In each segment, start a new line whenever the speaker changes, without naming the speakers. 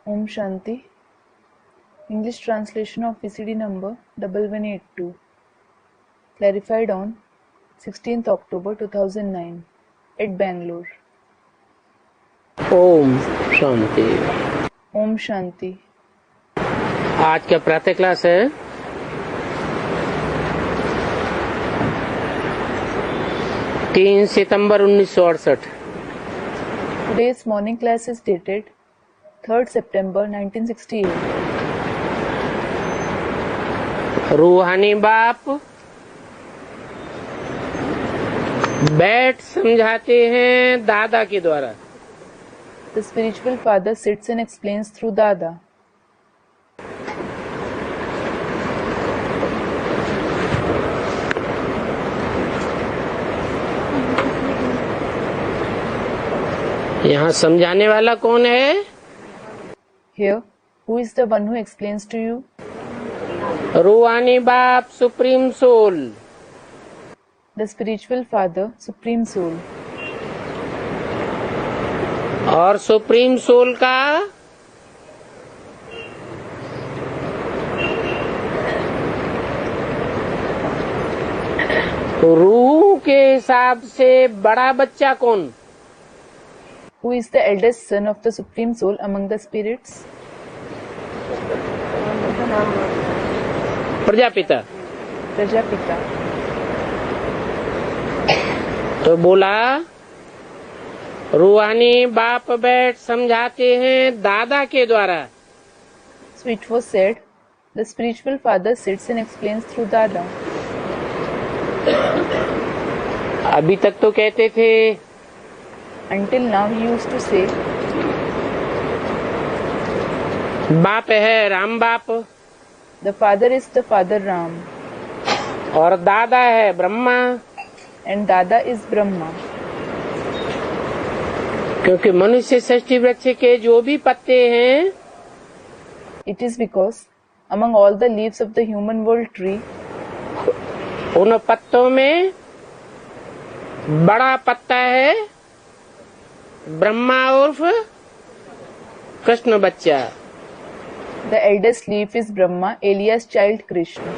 Om Shanti. English translation of VCD number 1182. Clarified on 16th October 2009 at Bangalore.
Om Shanti.
Om Shanti.
आज का प्रातः class है 3 सितंबर 1968।
Today's morning class is dated 3rd September 1968.
रूहानी बाप बैठ समझाते हैं दादा के द्वारा।
The spiritual father sits and explains through Dada.
यहाँ समझाने वाला कौन है?
Here, who is the one who explains to you?
रूहानी बाप supreme soul.
The spiritual father, Supreme Soul.
और सुप्रीम सोल का रूह के हिसाब से बड़ा बच्चा कौन?
Who is the eldest son of the Supreme Soul among the spirits?
Prajapita.
Prajapita.
तो बोला रूहानी बाप बैठ समझाते हैं दादा के द्वारा।
So it was said, the spiritual father sits and explains through Dada.
अभी तक तो कहते थे
Until now he used to say,
बाप है राम बाप
the father is the father Ram
और दादा है Brahma,
and Dada is Brahma.
क्योंकि मनुष्य सृष्टि वृक्ष के जो भी पत्ते हैं
It is because among all the leaves of the human world tree,
उन पत्तों में बड़ा पत्ता है ब्रह्मा उर्फ कृष्ण बच्चा।
the eldest leaf is Brahma alias child Krishna.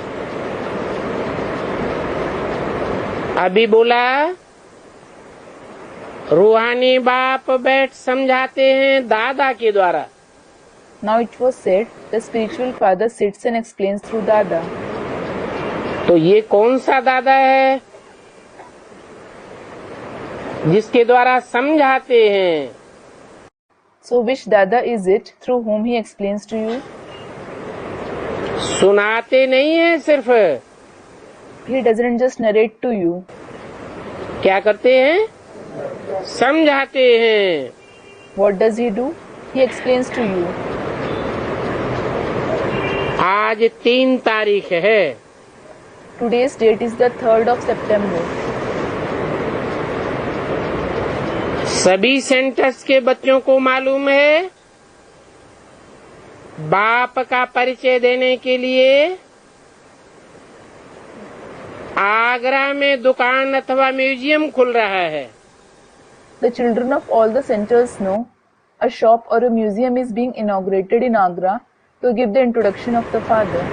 अभी बोला रूहानी बाप बैठ समझाते हैं दादा के द्वारा।
Now it was said, the spiritual father sits and explains through Dada.
तो ये कौन सा दादा है जिसके द्वारा समझाते हैं?
So which Dada is it through whom he explains to you?
सुनाते नहीं है सिर्फ,
He doesn't just narrate to you.
क्या करते हैं? समझाते हैं।
What does he do? He explains to you.
आज 3 तारीख है।
Today's date is the 3rd of September.
सभी सेंटर्स के बच्चों को मालूम है बाप का परिचय देने के लिए आगरा में दुकान अथवा म्यूजियम खुल रहा है।
The children of all the centers know a shop or a museum is being inaugurated in Agra to give the introduction of the father.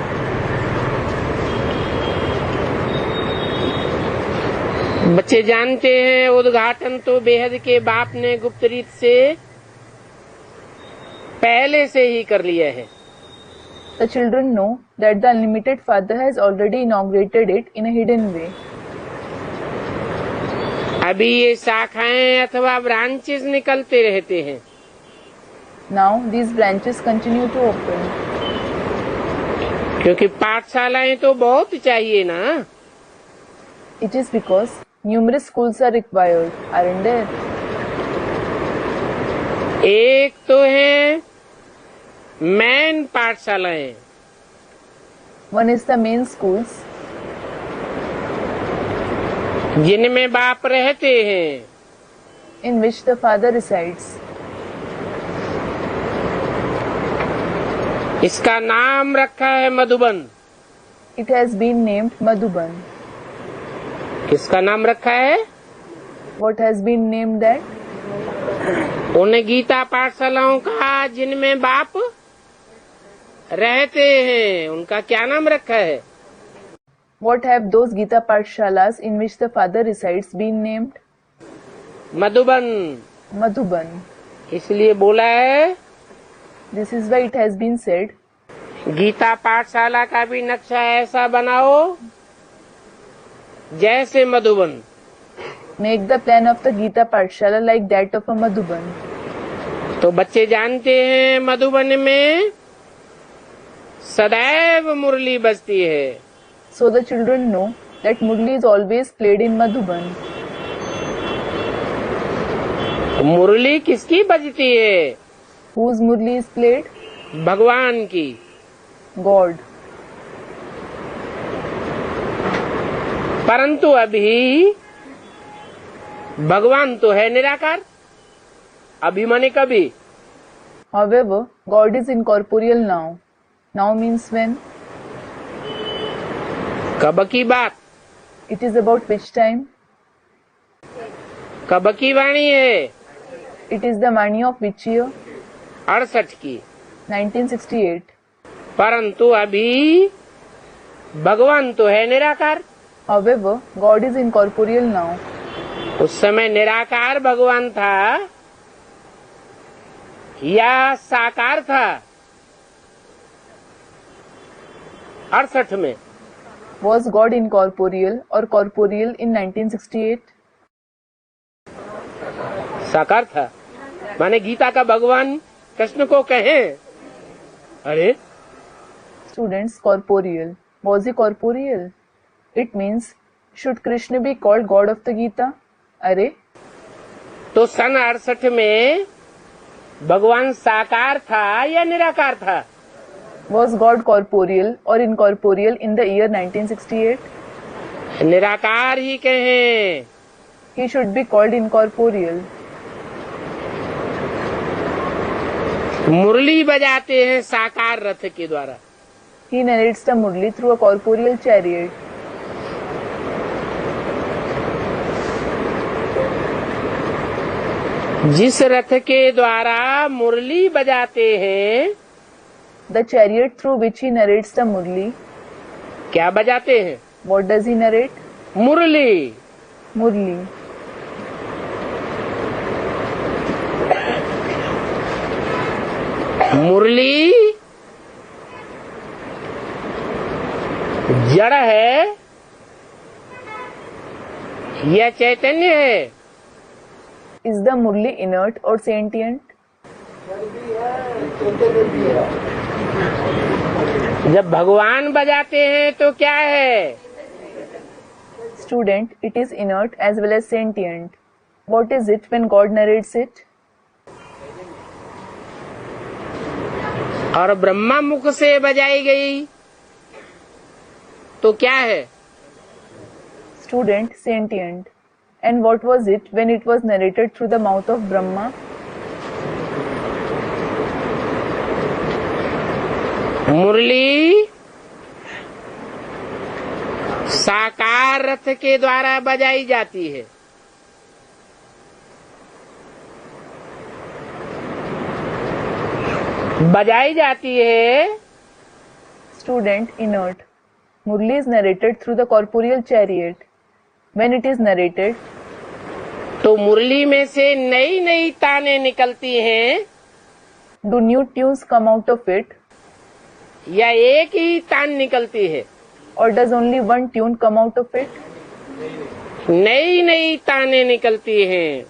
बच्चे जानते हैं उद्घाटन तो बेहद के बाप ने गुप्त रीत से पहले से ही कर लिया है।
The children know that the unlimited father has already inaugurated it in a hidden way.
अभी ये शाखाएं अथवा ब्रांचेस निकलते रहते हैं।
Now these branches continue to open.
क्योंकि पाठशालाएं तो बहुत चाहिए ना।
It is because numerous schools are required, aren't there?
एक तो है man पाठशालाएं,
One is the main schools
जिनमें बाप रहते हैं।
in which the father resides.
इसका नाम रखा है Madhuban.
It has been named Madhuban.
किसका नाम रखा है?
What has been named that?
उन गीता पाठशालाओं का जिनमें बाप रहते हैं उनका क्या नाम रखा है?
What have those Gita Pathshalas in which the father resides been named?
Madhuban.
Madhuban.
इसलिए बोला है
This is why it has been said,
Gita पाठशाला का भी नक्शा ऐसा बनाओ जैसे Madhuban.
make the plan of the Gita Pathshala like that of a Madhuban.
तो बच्चे जानते हैं मधुबन में सदैव मुरली बजती है।
So the children know that Murli is always played in Madhuban.
मुरली किसकी बजती है?
Whose Murli is played?
भगवान की।
God.
परंतु अभी भगवान तो है निराकार। अभी माने कभी।
However, God is incorporeal now. Now means when?
कब की बात?
It is about which time?
कब की वाणी है?
It is the Vani of which year?
68 की।
1968.
परंतु अभी भगवान तो है निराकार।
However, God is incorporeal now.
उस समय निराकार भगवान था या साकार था? 68 में।
Was God incorporeal or corporeal in 1968?
साकार था। माने गीता का भगवान कृष्ण को कहे, अरे
Students, corporeal. Was he corporeal? It means, should Krishna be called God of the Gita? अरे
तो सन 68 में भगवान साकार था या निराकार था?
Was God corporeal or incorporeal in the year 1968?
निराकार ही कहें।
He should be called incorporeal.
मुरली बजाते हैं साकार रथ के द्वारा।
He narrates the Murli through a corporeal chariot.
जिस रथ के द्वारा मुरली बजाते हैं,
The chariot through which he narrates the Murli.
क्या बजाते हैं?
What does he narrate?
Murali.
Murli.
मुरली जड़ है या चैतन्य है?
Is the Murli inert or sentient?
जब भगवान बजाते हैं तो क्या है?
Student, it is inert as well as sentient. What is it when God narrates it?
और ब्रह्मा मुख से बजाई गई तो क्या है?
Student, sentient. And what was it when it was narrated through the mouth of Brahma?
मुरली साकार रथ के द्वारा बजाई जाती है। बजाई जाती है।
Student, inert. Murli is narrated through the corporeal chariot. When it is narrated,
तो मुरली में से नई नई ताने निकलती हैं
do new tunes come out of it,
या एक ही तान निकलती है?
or does only one tune come out of it?
नई नई ताने निकलती हैं।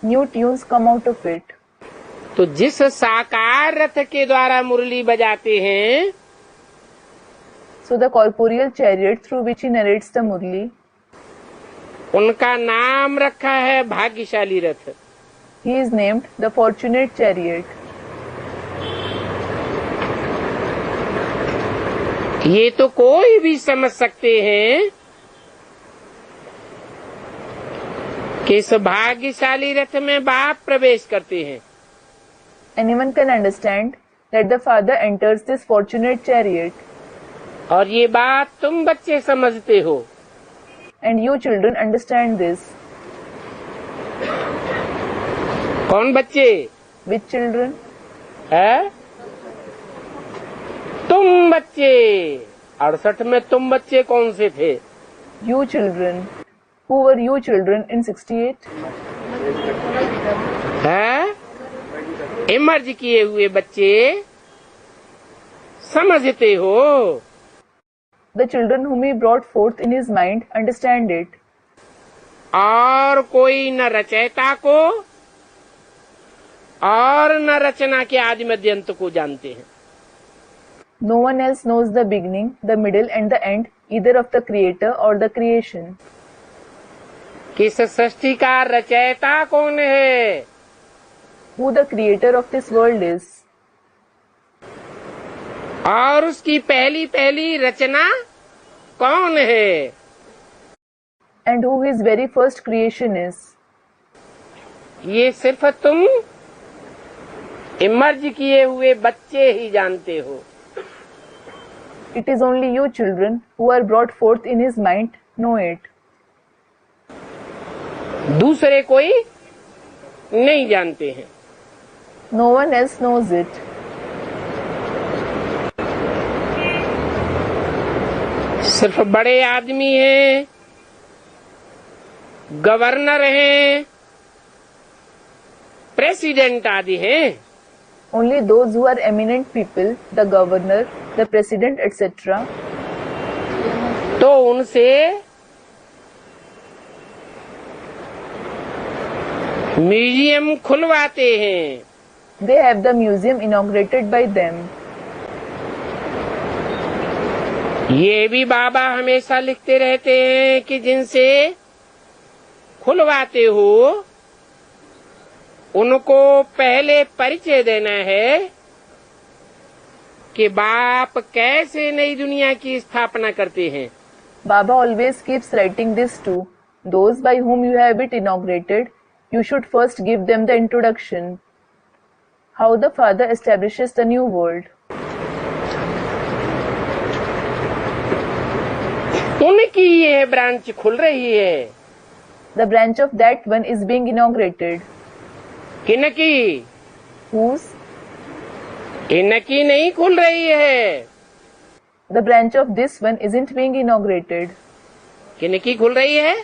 New tunes come out of it.
तो जिस साकार रथ के द्वारा मुरली बजाते हैं,
So the corporeal chariot through which he narrates the Murli,
उनका नाम रखा है भाग्यशाली रथ।
he is named the fortunate chariot.
ये तो कोई भी समझ सकते हैं कि इस भाग्यशाली रथ में बाप प्रवेश करते हैं।
Anyone can understand that the father enters this fortunate chariot.
और ये बात तुम बच्चे समझते हो।
And you children understand this.
कौन बच्चे?
Which children?
है तुम बच्चे। 68 में तुम बच्चे कौन से थे?
You children. Who were you children in 68?
है इमर्ज किए हुए बच्चे समझते हो।
The children whom he brought forth in his mind understand it.
और कोई न रचयिता को और न रचना के आदि मध्य अंत को जानते हैं।
No one else knows the beginning, the middle and the end, either of the creator or the creation.
किस सृष्टि का रचयिता कौन है?
Who the creator of this world is.
और उसकी पहली पहली रचना कौन है?
And who his very first creation is.
ये सिर्फ तुम इमर्ज किए हुए बच्चे ही जानते हो।
It is only you children who are brought forth in his mind know it.
दूसरे कोई नहीं जानते हैं।
No one else knows it.
सिर्फ बड़े आदमी हैं, गवर्नर हैं, प्रेसिडेंट आदि हैं।
Only those who are eminent people, the governor, the president, etc.,
तो उनसे म्यूजियम खुलवाते हैं।
they have the museum inaugurated by them.
ये भी बाबा हमेशा लिखते रहते हैं कि जिनसे खुलवाते हो उनको पहले परिचय देना है कि बाप कैसे नई दुनिया की स्थापना करते हैं।
Baba always keeps writing this too. Those by whom you have it inaugurated, you should first give them the introduction. How the Father establishes the new world.
उनकी यह ब्रांच खुल रही है।
The branch of that one is being inaugurated.
किनकी?
Whose?
इनकी नहीं खुल रही है।
The branch of this one isn't being inaugurated.
किनकी खुल रही है?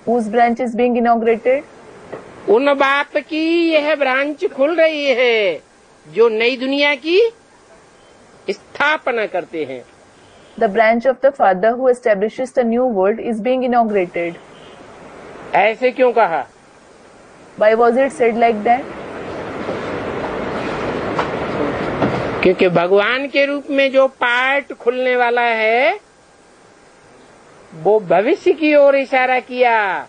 Whose branch is being inaugurated?
उन बाप की यह ब्रांच खुल रही है जो नई दुनिया की स्थापना करते हैं।
The branch of the Father who establishes the new world is being inaugurated.
ऐसे क्यों कहा?
Why was it said like that?
क्योंकि भगवान के रूप में जो पार्ट खुलने वाला है वो भविष्य की ओर इशारा किया।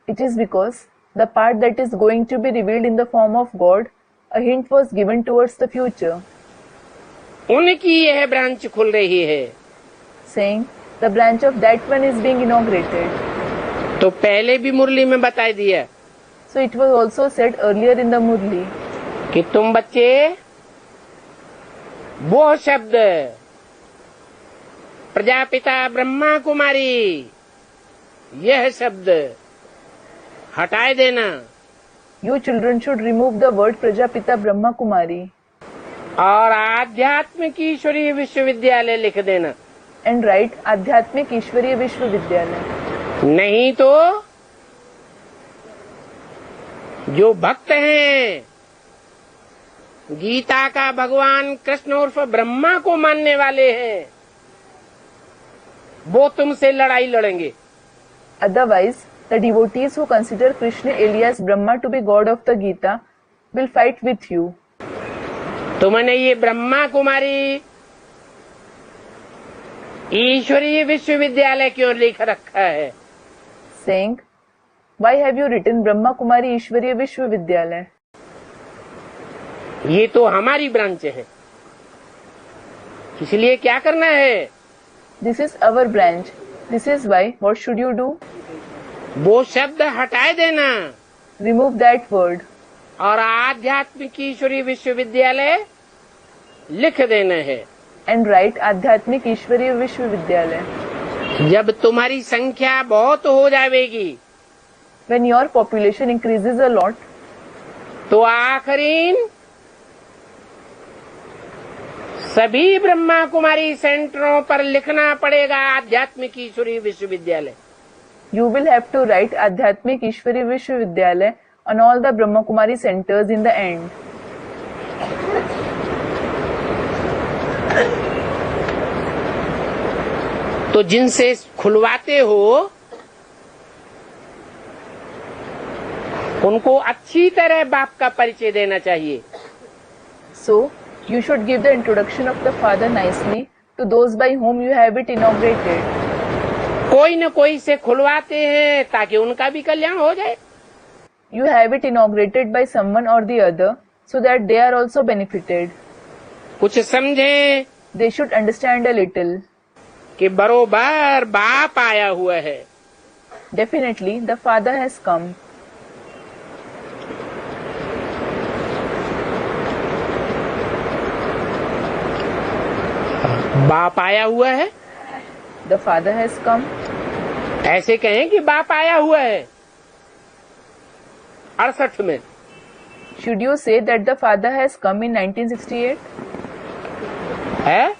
It is because the part that is going to be revealed in the form of God, a hint was given towards the future,
उनकी यह ब्रांच खुल रही है।
saying the branch of that one is being inaugurated.
तो पहले भी मुरली में बता दिया
So it was also said earlier in the Murli
कि तुम बच्चे वो शब्द प्रजापिता ब्रह्मा कुमारी यह शब्द हटाए देना
you children should remove the word Prajapita Brahma Kumari
और आध्यात्मिक ईश्वरीय विश्वविद्यालय लिख देना।
and write Adhyatmik Ishwariya Vishwavidyalaya.
नहीं तो जो भक्त हैं गीता का भगवान कृष्ण उर्फ ब्रह्मा को मानने वाले हैं वो तुमसे लड़ाई लड़ेंगे।
Otherwise, the devotees who consider Krishna alias Brahma to be God of the Gita will fight with you.
तुमने ये ब्रह्मा कुमारी ईश्वरीय विश्वविद्यालय क्यों लिख रखा है?
Saying, why have you written Brahma Kumari Ishwariya Vishwavidyalaya?
ये तो हमारी ब्रांच है, इसलिए क्या करना है?
This is our branch. This is why, what should you do?
वो शब्द हटाए देना
Remove that word
और आध्यात्मिक ईश्वरीय विश्वविद्यालय लिख देना है।
and write Adhyatmik Ishwariya Vishwavidyalaya.
जब तुम्हारी संख्या बहुत हो जाएगी
When your population increases a lot,
तो आखिरीन सभी ब्रह्मा कुमारी सेंटरों पर लिखना पड़ेगा आध्यात्मिक ईश्वरीय विश्वविद्यालय।
you will have to write Adhyatmik Ishwari Vishwavidyalaya on all the Brahma Kumari centers in the end.
तो जिनसे खुलवाते हो उनको अच्छी तरह बाप का परिचय देना चाहिए।
So, you should give the introduction of the Father nicely to those by whom you have it inaugurated.
कोई न कोई से खुलवाते हैं ताकि उनका भी कल्याण हो जाए।
You have it inaugurated by someone or the other so that they are also benefited.
कुछ समझें
They should understand a little.
कि बरोबर बाप आया हुआ है।
Definitely, the Father has come.
बाप आया हुआ है।
The Father has come.
ऐसे कहें कि बाप आया हुआ है 68 में।
Should you say that the Father has come in 1968?
है?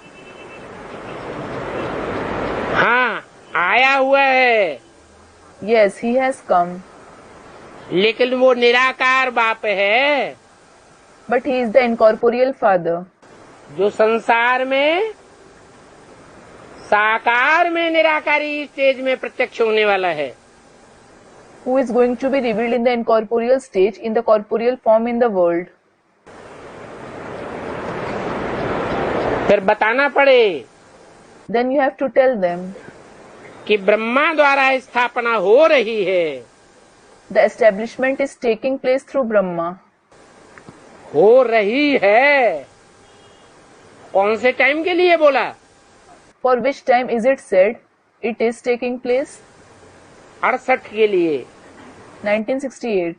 हाँ, आया हुआ है।
Yes, he has come.
लेकिन वो निराकार बाप है
But he is the incorporeal Father
जो संसार में साकार में निराकारी स्टेज में प्रत्यक्ष होने वाला है।
who is going to be revealed in the incorporeal stage in the corporeal form in the world.
फिर बताना पड़े
Then you have to tell them
कि ब्रह्मा द्वारा स्थापना हो रही है।
the establishment is taking place through Brahma.
हो रही है कौन से टाइम के लिए बोला?
For which time is it said it is taking place?
68 के लिए।
1968.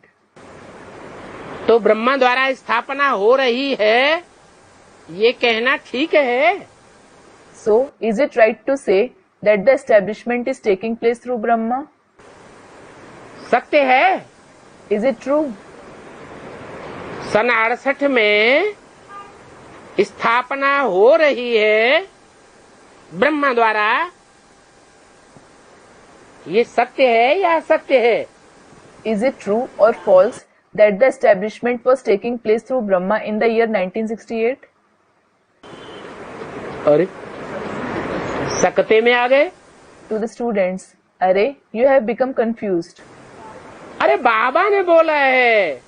तो ब्रह्मा द्वारा स्थापना हो रही है ये कहना ठीक है।
So, is it right to say that the establishment is taking place through Brahma?
सत्य है।
Is it true?
सन 68 में स्थापना हो रही है ब्रह्मा द्वारा, ये सत्य है या असत्य है?
Is it true or false that the establishment was taking place through Brahma in the year 1968?
अरे सकते में आ गए।
To the students, Arey, you have become confused.
अरे बाबा ने बोला है।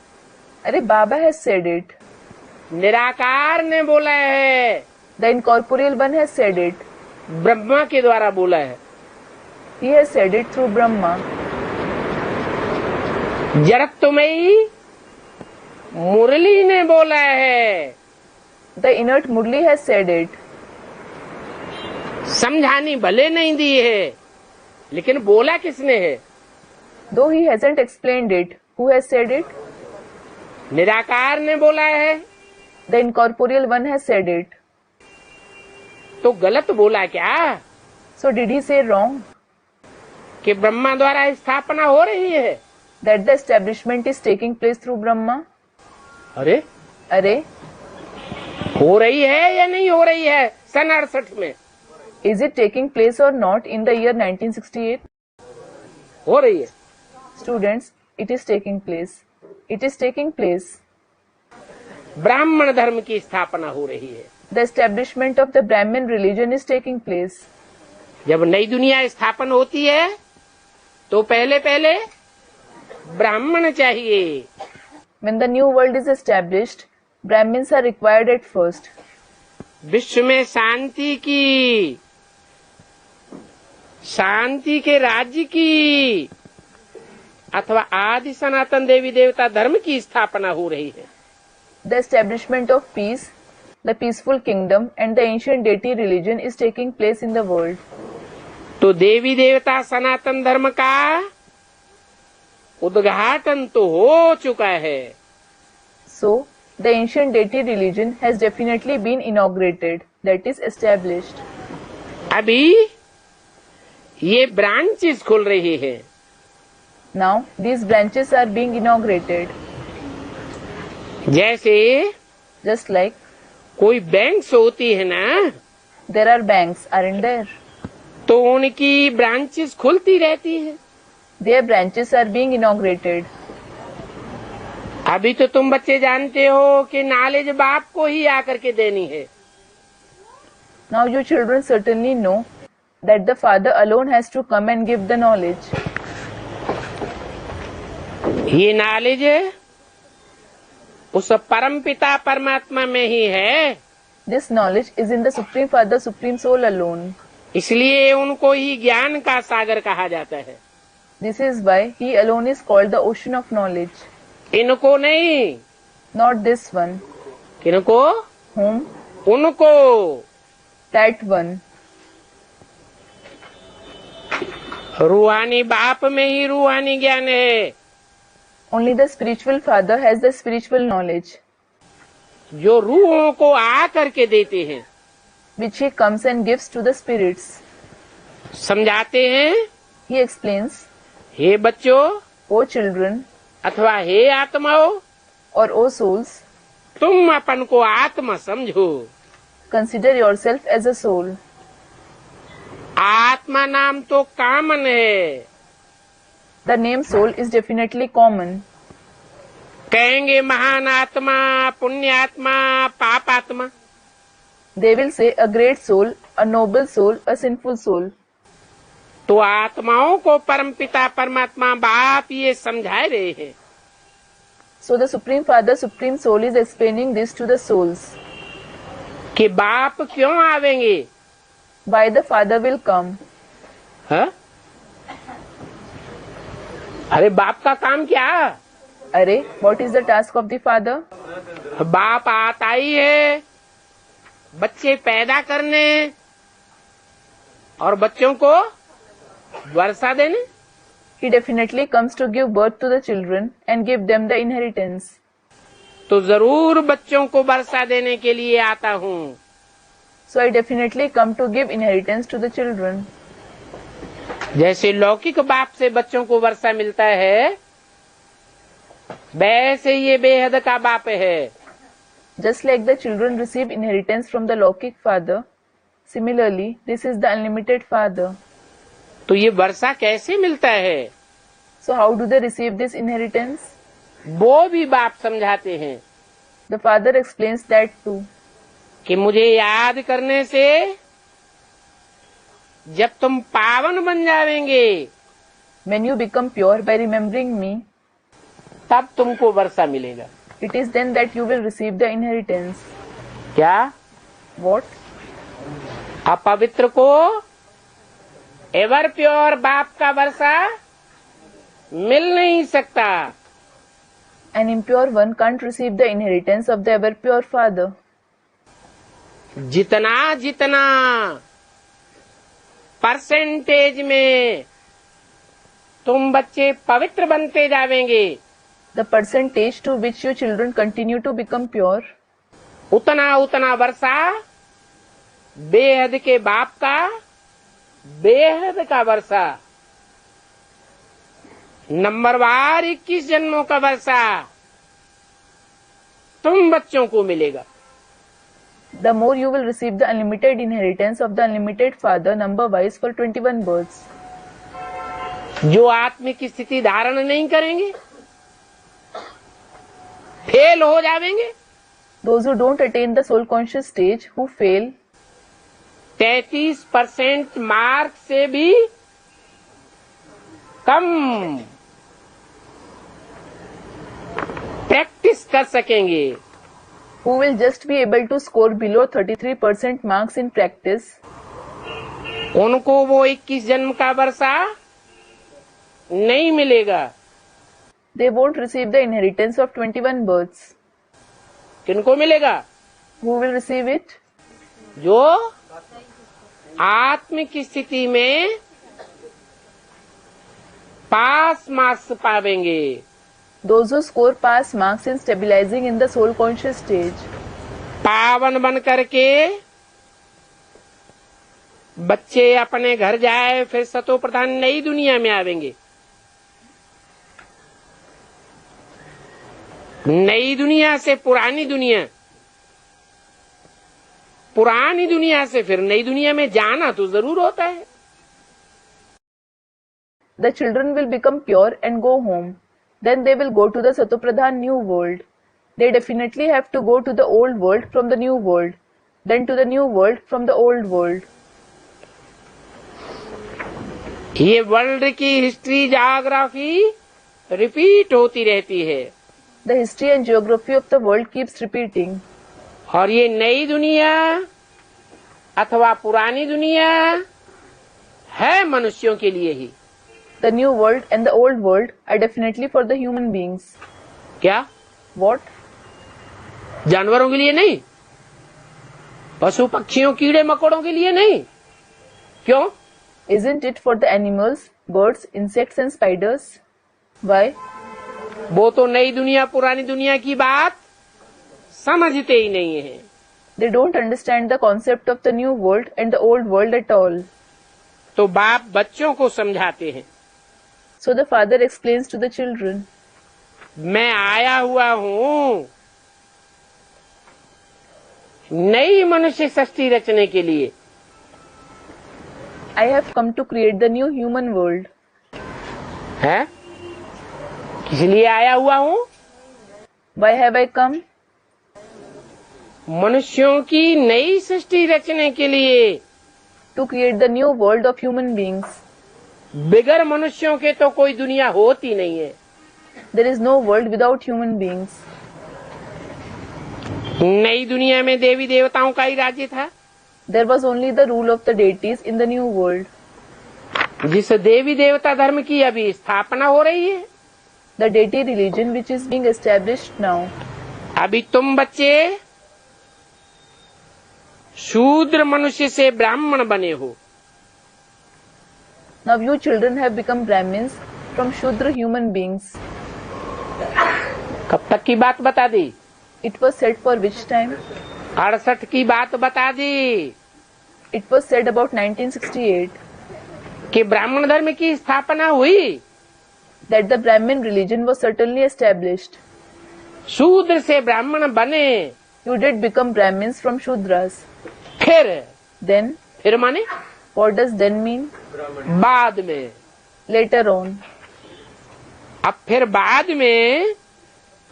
Arey, Baba has said it.
निराकार ने बोला है।
The incorporeal one has said it.
Brahma के द्वारा बोला है।
He has said it through Brahma.
जड़त्वमयी मुरली ने बोला है।
The inert Murli has said it.
समझानी भले नहीं दी है लेकिन बोला किसने है?
Though he hasn't explained it, who has said it?
निराकार ने बोला है।
The incorporeal one has said it.
तो गलत बोला क्या?
So did he say wrong?
कि ब्रह्मा द्वारा स्थापना हो रही है।
That the establishment is taking place through Brahma?
अरे
Arey,
हो रही है या नहीं हो रही है सन 68 में?
is it taking place or not in the year 1968?
हो रही है।
Students, it is taking place. It is taking place.
ब्राह्मण धर्म की स्थापना हो रही है।
The establishment of the Brahmin religion is taking place.
जब नई दुनिया स्थापन होती है तो पहले पहले ब्राह्मण चाहिए।
When the new world is established, Brahmins are required at first.
विश्व में शांति के राज्य की अथवा आदि सनातन देवी देवता धर्म की स्थापना हो रही है।
The establishment of peace, the peaceful kingdom and the ancient deity religion is taking place in the world.
तो देवी देवता सनातन धर्म का उद्घाटन तो हो चुका है।
So, the ancient deity religion has definitely been inaugurated, that is established.
अभी ये ब्रांचेस खुल रही है।
Now these branches are being inaugurated.
जैसे
Just like
कोई बैंक्स होती है ना,
there are banks, aren't there?
तो उनकी ब्रांचेस खुलती रहती है।
Their branches are being inaugurated.
अभी तो तुम बच्चे जानते हो कि नॉलेज बाप को ही आकर के देनी है।
Now you children certainly know that the father alone has to come and give the knowledge.
ये नॉलेज उस परम पिता परमात्मा में ही है,
This knowledge is in the Supreme Father, Supreme Soul alone.
इसलिए उनको ही ज्ञान का सागर कहा जाता है।
This is why he alone is called the ocean of knowledge.
इनको नहीं,
Not this one.
किनको?
Whom?
उनको।
That one.
रूहानी बाप में ही रूहानी ज्ञान है।
Only the spiritual father has the spiritual knowledge,
जो रूहों को आ करके देते हैं,
which he comes and gives to the spirits.
समझाते हैं।
He explains,
हे बच्चों
O children,
अथवा हे आत्माओं,
or O souls,
तुम अपन को आत्मा समझो।
consider yourself as a soul.
आत्मा नाम तो कॉमन है।
The name soul is definitely common.
कहेंगे महान आत्मा, पुण्य आत्मा, पाप आत्मा।
They will say a great soul, a noble soul, a sinful soul.
तो आत्माओं को परमपिता परमात्मा बाप ये समझा रहे हैं।
So the Supreme Father, Supreme Soul is explaining this to the souls.
कि बाप क्यों आवेंगे?
Why the Father will come?
हाँ? अरे बाप का काम क्या?
Arey, what is the task of the Father?
बाप आता ही है बच्चे पैदा करने और बच्चों को वर्षा देने।
He definitely comes to give birth to the children and give them the inheritance.
तो जरूर बच्चों को वर्षा देने के लिए आता हूँ।
So I definitely come to give inheritance to the children.
जैसे लौकिक बाप से बच्चों को वर्षा मिलता है, वैसे ये बेहद का बाप है।
Just like the children receive inheritance from the Lokik Father, similarly, this is the unlimited Father.
तो ये वर्षा कैसे मिलता है?
So how do they receive this inheritance?
वो भी बाप समझाते हैं
The Father explains that too.
कि मुझे याद करने से जब तुम पावन बन जावेंगे,
When you become pure by remembering me,
तब तुमको वर्षा मिलेगा।
it is then that you will receive the inheritance.
क्या?
What?
अपवित्र को एवर प्योर बाप का वर्षा मिल नहीं सकता।
An impure one can't receive the inheritance of the ever pure Father.
जितना जितना परसेंटेज में तुम बच्चे पवित्र बनते जावेंगे,
The percentage to which you children continue to become pure,
उतना उतना वर्षा बेहद के बाप का, बेहद का वर्षा, नंबरवार 21 जन्मों का वर्षा तुम बच्चों को मिलेगा।
the more you will receive the unlimited inheritance of the unlimited Father number wise for 21 births.
जो आत्मिक स्थिति धारण नहीं करेंगे, फेल हो जावेंगे।
Those who don't attain the soul conscious stage, who fail,
33% mark से भी कम प्रैक्टिस कर सकेंगे।
who will just be able to score below 33% marks in practice,
उनको वो 21 जन्म का वर्षा नहीं मिलेगा।
they won't receive the inheritance of 21 births.
किनको मिलेगा?
Who will receive it?
जो आत्मिक स्थिति में pass marks पावेंगे।
Those who score pass marks in stabilizing in the soul conscious stage.
पावन बन करके बच्चे अपने घर जाए, फिर सतो प्रधान नई दुनिया में आवेंगे। नई दुनिया से पुरानी दुनिया, पुरानी दुनिया से फिर नई दुनिया में जाना तो जरूर होता है।
The children will become pure and go home. Then they will go to the Satopradhan new world. They definitely have to go to the old world from the new world, then to the new world from the old world.
ये world की history geography repeat होती रहती है।
The history and geography of the world keeps repeating.
और ये नई दुनिया अथवा पुरानी दुनिया है मनुष्यों के लिए ही।
The new world and the old world are definitely for the human beings.
क्या?
What?
जानवरों के लिए नहीं, पशु पक्षियों कीड़े मकोड़ों के लिए नहीं। क्यों?
Isn't it for the animals, birds, insects and spiders? Why?
वो तो नई दुनिया पुरानी दुनिया की बात समझते ही नहीं है।
They don't understand the concept of the new world and the old world at all.
तो बाप बच्चों को समझाते हैं।
So the father explains to the children.
मैं आया हुआ हूँ नई मनुष्य सृष्टि रचने के लिए।
I have come to create the new human world.
है? किस लिए आया हुआ हूँ?
Why have I come?
मनुष्यों की नई सृष्टि रचने के लिए।
To create the new world of human beings.
बिगर मनुष्यों के तो कोई दुनिया होती नहीं है।
There is no world without human beings.
नई दुनिया में देवी देवताओं का ही राज्य था।
There was only the rule of the deities in the new world.
जिस देवी देवता धर्म की अभी स्थापना हो रही है।
The deity religion which is being established now.
अभी तुम बच्चे शूद्र मनुष्य से ब्राह्मण बने हो।
Now you children have become Brahmins from Shudra human beings.
कब तक की बात बता दी?
It was said for which time?
68 की बात बता दी।
It was said about 1968.
कि ब्राह्मण धर्म की स्थापना हुई।
That the Brahmin religion was certainly established.
शूद्र से ब्राह्मण बने।
You did become Brahmins from Shudras.
फिर
Then
माने
what does then mean?
बाद में।
Later on.
अब फिर बाद में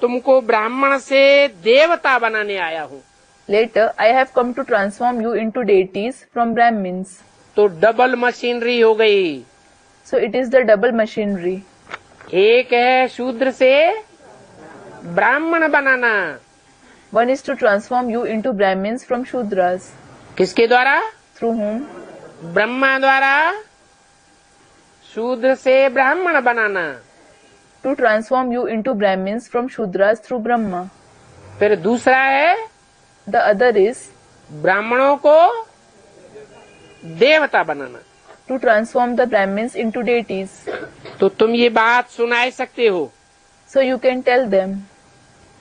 तुमको ब्राह्मण से देवता बनाने आया हूँ।
Later I have come to transform you into deities from Brahmins.
तो डबल मशीनरी हो गई।
So it is the double machinery.
एक है शूद्र से ब्राह्मण बनाना।
One is to transform you into Brahmins from Shudras.
किसके द्वारा?
Through whom?
ब्रह्मा द्वारा शूद्र से ब्राह्मण बनाना।
To transform you into Brahmins from Shudras through Brahma.
फिर दूसरा है
The other is
ब्राह्मणों को देवता बनाना।
to transform the Brahmins into deities.
तो तुम ये बात सुना सकते हो
So you can tell them.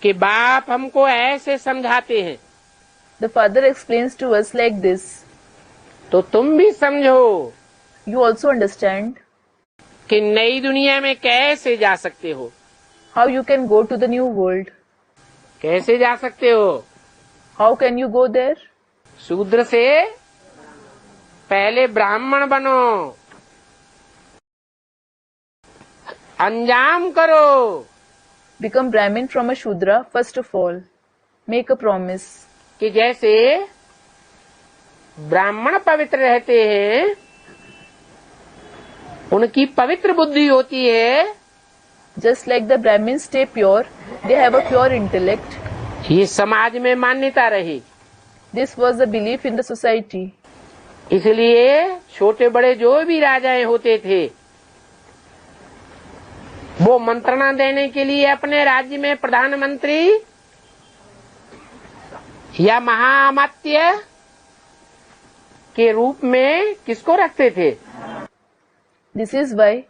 कि बाप हमको ऐसे समझाते हैं।
The father explains to us like this.
तो तुम भी समझो
You also understand
कि नई दुनिया में कैसे जा सकते हो।
how you can go to the new world.
कैसे जा सकते हो?
How can you go there?
शूद्र से पहले ब्राह्मण बनो, अंजाम करो।
Become Brahmin from a Shudra first of all. Make a promise.
कि जैसे ब्राह्मण पवित्र रहते हैं, उनकी पवित्र बुद्धि होती है।
Just like the Brahmins stay pure, they have a pure intellect.
ये समाज में मान्यता रही।
This was the belief in the society.
इसलिए छोटे बड़े जो भी राजाएं होते थे, वो मंत्रणा देने के लिए अपने राज्य में प्रधानमंत्री या महाअमात्य के रूप में किसको रखते थे?
This is why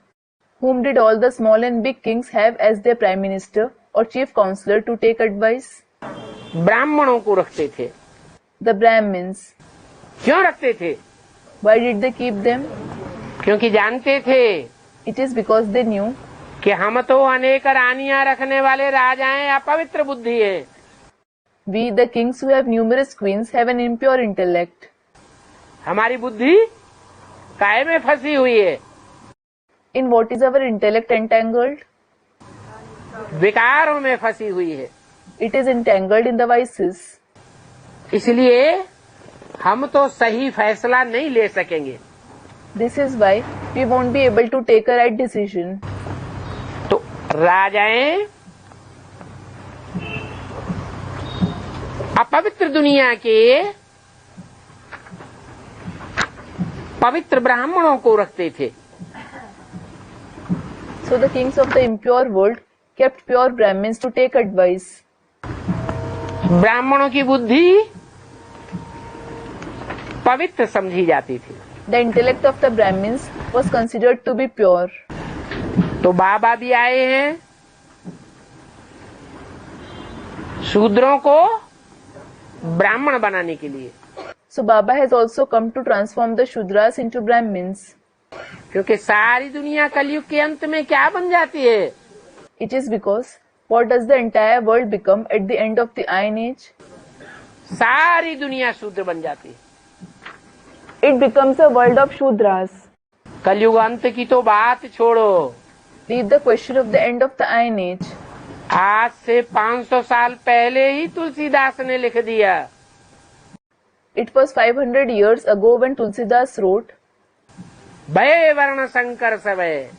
whom did all the small and big kings have as their prime minister or chief counselor to take advice?
ब्राह्मणों को रखते थे।
The Brahmins.
क्यों रखते थे?
Why did they keep them?
क्योंकि जानते थे
It is because they knew
कि हम तो अनेक रानियां रखने वाले राजाएं अपवित्र बुद्धि है।
We, the kings who have numerous queens, have an impure intellect.
हमारी बुद्धि काय में फंसी हुई है?
In what is our intellect entangled?
विकारों में फंसी हुई है।
It is entangled in the vices.
इसलिए हम तो सही फैसला नहीं ले सकेंगे।
This is why we won't be able to take a right decision.
तो राजाएं अपवित्र दुनिया के पवित्र ब्राह्मणों को रखते थे।
So the kings of the impure world kept pure Brahmins to take advice.
ब्राह्मणों की बुद्धि पवित्र समझी जाती थी।
The intellect of the Brahmins was considered to be pure.
तो बाबा भी आए हैं शूद्रों को ब्राह्मण बनाने के लिए।
So Baba has also come to transform the Shudras into Brahmins.
क्योंकि सारी दुनिया कलयुग के अंत में क्या बन जाती है?
It is because what does the entire world become at the end of the Iron Age?
सारी दुनिया शूद्र बन जाती है।
It becomes a world of Shudras.
कलयुग अंत की तो बात छोड़ो,
Leave the question of the end of the Iron Age.
आज से 500 साल पहले ही तुलसीदास ने लिख दिया।
It was 500 years ago when Tulsidas wrote,
भय वर्ण संकर सबे,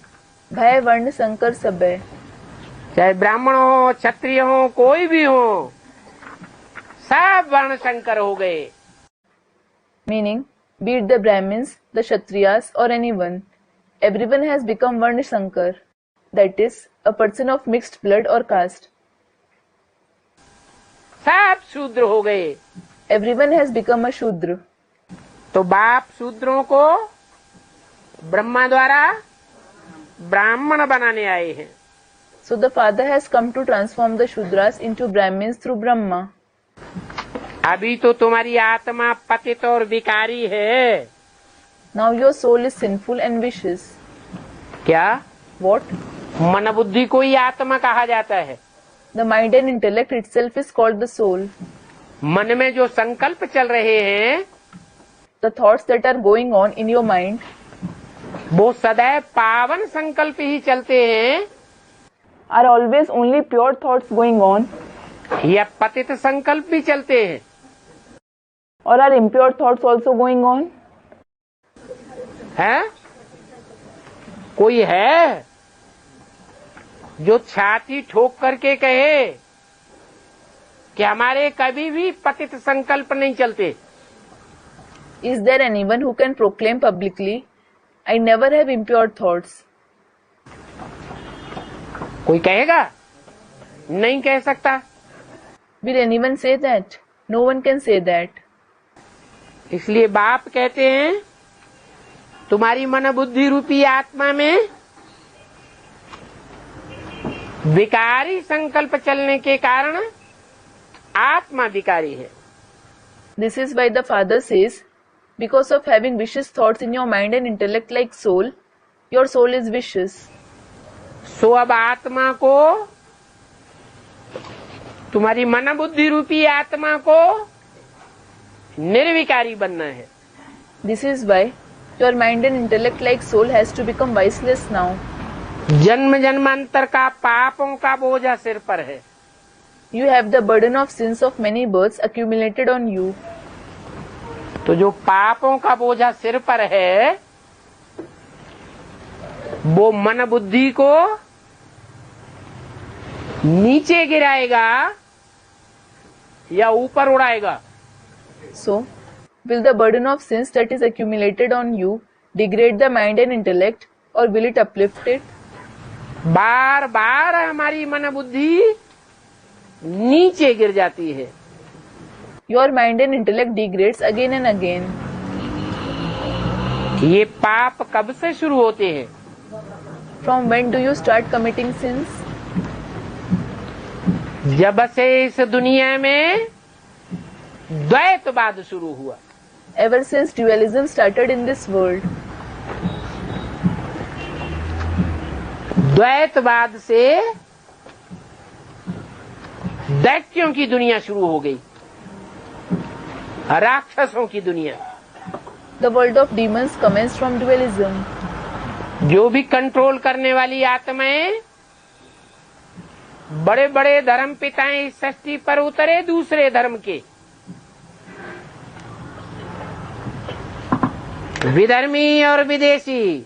भय वर्ण संकर सबे.
चाहे ब्राह्मण हो, क्षत्रिय हो, कोई भी हो, सब वर्ण संकर हो गए।
Meaning, be it the Brahmins, the Kshatriyas or anyone, everyone has become Varna Sankar, that is, a person of mixed blood or caste.
सब शूद्र हो गए।
Everyone has become a Shudra.
तो बाप शूद्रों को ब्रह्मा द्वारा ब्राह्मण बनाने आए हैं।
So the father has come to transform the Shudras into Brahmins through Brahma.
अभी तो तुम्हारी आत्मा पतित और विकारी है।
Now your soul is sinful and vicious.
क्या?
What?
मन बुद्धि को ही आत्मा कहा जाता है।
The mind and intellect itself is called the soul.
मन में जो संकल्प चल रहे हैं,
The thoughts that are going on in your mind,
वो सदैव पावन संकल्प ही चलते हैं
are always only pure thoughts going on,
या पतित संकल्प भी चलते हैं।
or are impure thoughts also going on?
है? कोई है जो छाती ठोक करके कहे कि हमारे कभी भी पतित संकल्प नहीं चलते?
Is there anyone who can proclaim publicly, I never have impure thoughts?
कोई कहेगा? नहीं कह सकता।
Will anyone say that? No one can say that.
इसलिए बाप कहते हैं तुम्हारी मन बुद्धि रूपी आत्मा में विकारी संकल्प चलने के कारण आत्मा विकारी है।
This is why the father says, because of having vicious thoughts in your mind and intellect like soul, your soul is vicious.
सो अब आत्मा को, तुम्हारी मन बुद्धि रूपी आत्मा को निर्विकारी बनना है।
This is why your mind and intellect like soul has to become viceless now.
जन्म जन्मांतर का पापों का बोझा सिर पर है।
You have the burden of sins of many births accumulated on you.
तो जो पापों का बोझा सिर पर है, वो मन बुद्धि को नीचे गिराएगा या ऊपर उड़ाएगा?
So, will the burden of sins that is accumulated on you degrade the mind and intellect, or will it uplift it?
बार बार हमारी मन बुद्धि नीचे गिर जाती है।
Your mind and intellect degrades again and again.
ये पाप कब से शुरू होते हैं?
From when do you start committing sins?
जब से इस दुनिया में द्वैतवाद शुरू हुआ।
Ever since dualism started in this world.
द्वैतवाद से दैत्यों की दुनिया शुरू हो गई, राक्षसों की दुनिया।
The world of demons commenced from dualism.
जो भी कंट्रोल करने वाली आत्माएं, बड़े बड़े धर्म पिताएं इस सृष्टि पर उतरे दूसरे धर्म के, विधर्मी और विदेशी,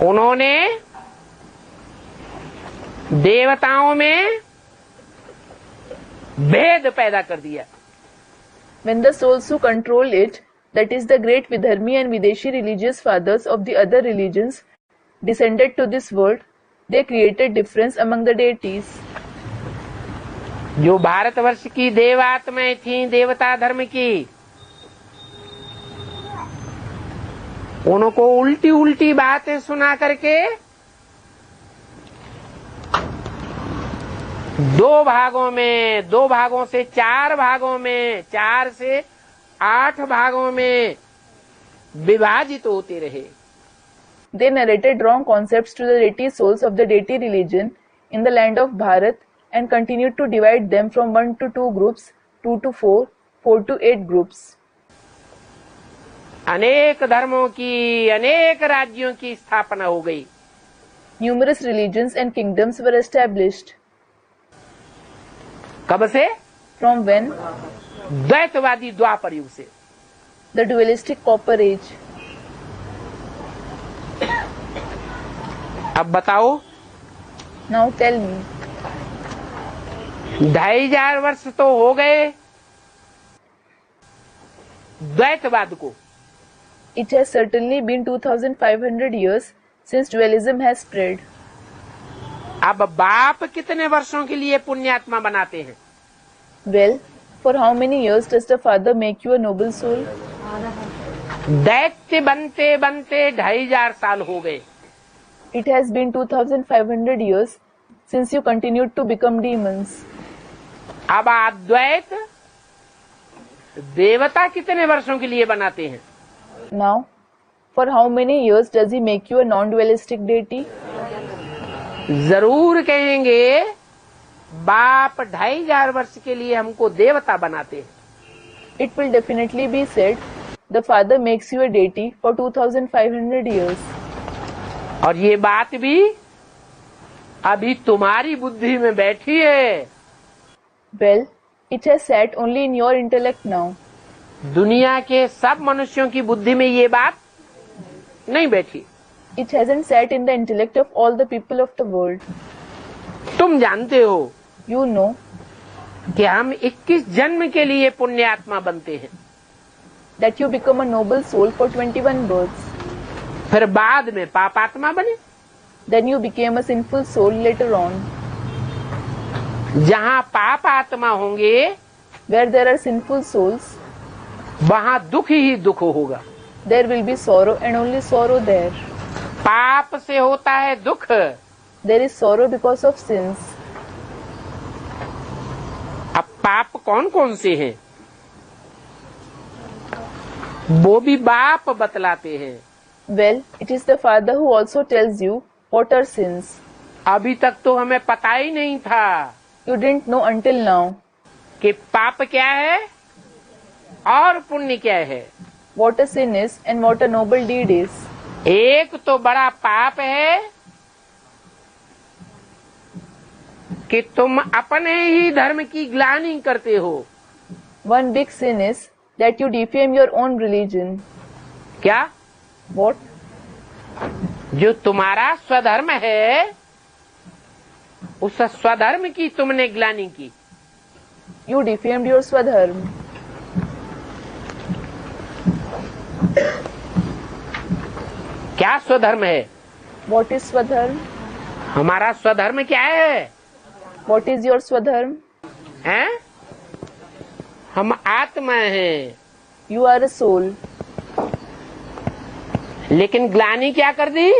उन्होंने देवताओं में भेद पैदा कर दिया।
When the souls who control it, that is the great Vidharmi and Videshi religious fathers of the other religions, descended to this world, they created difference among the deities.
जो भारतवर्ष की देवात्माएं थीं, देवता धर्म की, उनको उल्टी उल्टी बातें सुना करके दो भागों से चार भागों में, 4 से 8 भागों में विभाजित होते रहे।
They narrated wrong concepts to the deity souls of the deity religion in the land of Bharat and continued to divide them from 1 to 2 groups, 2 to 4, 4 to 8 groups.
अनेक धर्मों की, अनेक राज्यों की स्थापना हो गई।
Numerous religions and kingdoms were established.
कब से?
From when?
द्वैतवादी द्वापर युग से।
The dualistic Copper Age.
अब बताओ,
Now tell me,
2500 वर्ष तो हो गए द्वैतवाद को।
it has certainly been 2500 years since dualism has spread.
अब बाप कितने वर्षों के लिए पुण्यात्मा बनाते हैं?
Well, for how many years does the Father make you a noble soul?
दैत्य बनते बनते 2500 साल हो गए।
It has been 2500 years since you continued to become demons.
अब अद्वैत देवता कितने वर्षों के लिए बनाते हैं?
Now, for how many years does he make you a non-dualistic deity?
जरूर कहेंगे बाप 2500 वर्ष के लिए हमको देवता बनाते हैं।
It will definitely be said, the Father makes you a deity for 2500 years.
और ये बात भी अभी तुम्हारी बुद्धि में बैठी है।
Well, it has sat only in your intellect now.
दुनिया के सब मनुष्यों की बुद्धि में ये बात नहीं बैठी।
It hasn't sat in the intellect of all the people of the world.
तुम जानते हो
You know
कि हम 21 जन्म के लिए पुण्यात्मा बनते हैं,
that you become a noble soul for 21 births.
फिर बाद में पापात्मा बने।
Then you became a sinful soul later on.
जहाँ पाप आत्मा होंगे
Where there are sinful souls,
वहाँ दुख ही दुख होगा।
there will be sorrow and only sorrow there.
पाप से होता है दुख,
There is sorrow because of sins.
अब पाप कौन कौन से हैं वो भी बाप बतलाते हैं।
Well, it is the Father who also tells you what are sins.
अभी तक तो हमें पता ही नहीं था
You didn't know until now
कि पाप क्या है और पुण्य क्या है।
what a sin is and what a noble deed is.
एक तो बड़ा पाप है कि तुम अपने ही धर्म की ग्लानि करते हो।
One big sin is that you defame your own religion.
क्या?
What?
जो तुम्हारा स्वधर्म है उस स्वधर्म की तुमने ग्लानि की।
You defamed your Swadharma.
क्या स्वधर्म है?
What is Swadharma?
हमारा स्वधर्म क्या है?
What is your Swadharma?
हैं? हम आत्मा हैं,
You are a soul.
लेकिन ग्लानि क्या कर दी?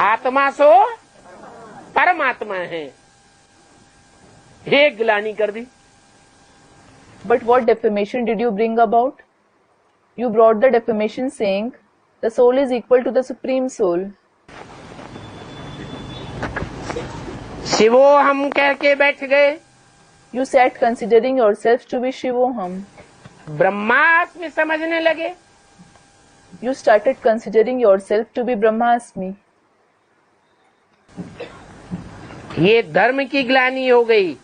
आत्मा सो परमात्मा है, एक ग्लानि कर दी।
But what defamation did you bring about? You brought the defamation saying, The soul is equal to the Supreme Soul.
शिवोहम कह के बैठ गए,
You sat considering yourself to be Shivoham.
ब्रह्मास्मि समझने लगे,
You started considering yourself to be Brahmasmi.
ये धर्म की ग्लानि हो गई।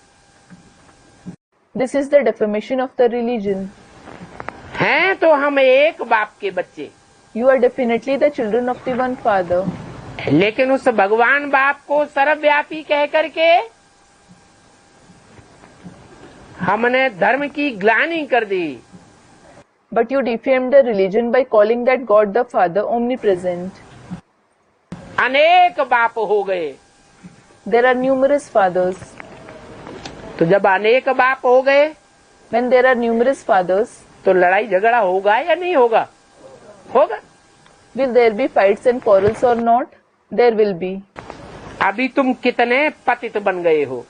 This is the defamation of the religion.
हैं तो हम एक बाप के बच्चे,
You are definitely the children of the one Father.
लेकिन उस भगवान बाप को सर्वव्यापी कह करके हमने धर्म की ग्लानि कर दी।
But you defamed the religion by calling that God the Father omnipresent.
अनेक बाप हो गए।
There are numerous fathers.
तो जब अनेक बाप हो गए
When there are numerous fathers,
तो लड़ाई झगड़ा होगा या नहीं होगा? होगा।
will there be fights and quarrels or not? There will be.
अभी तुम कितने पतित बन गए हो।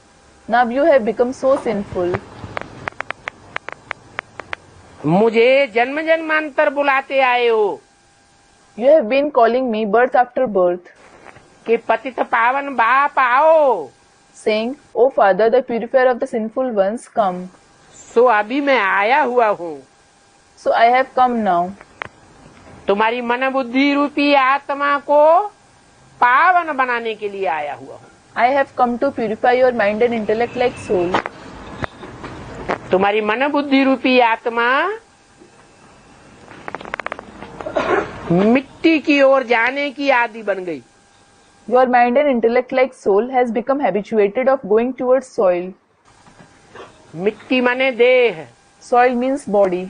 Now you have become so sinful.
मुझे जन्म जन्मांतर बुलाते आए हो
You have been calling me birth after birth,
कि पतित पावन बाप आओ।
saying, O Father, the purifier of the sinful ones, come.
सो अभी मैं आया हुआ हूँ।
So I have come now.
तुम्हारी मन बुद्धि रूपी आत्मा को पावन बनाने के लिए आया हुआ हूँ।
I have come to purify your mind and intellect like soul.
तुम्हारी मन बुद्धि रूपी आत्मा मिट्टी की ओर जाने की आदि बन गई।
Your mind and intellect like soul has become habituated of going towards soil.
मिट्टी माने देह,
Soil means body.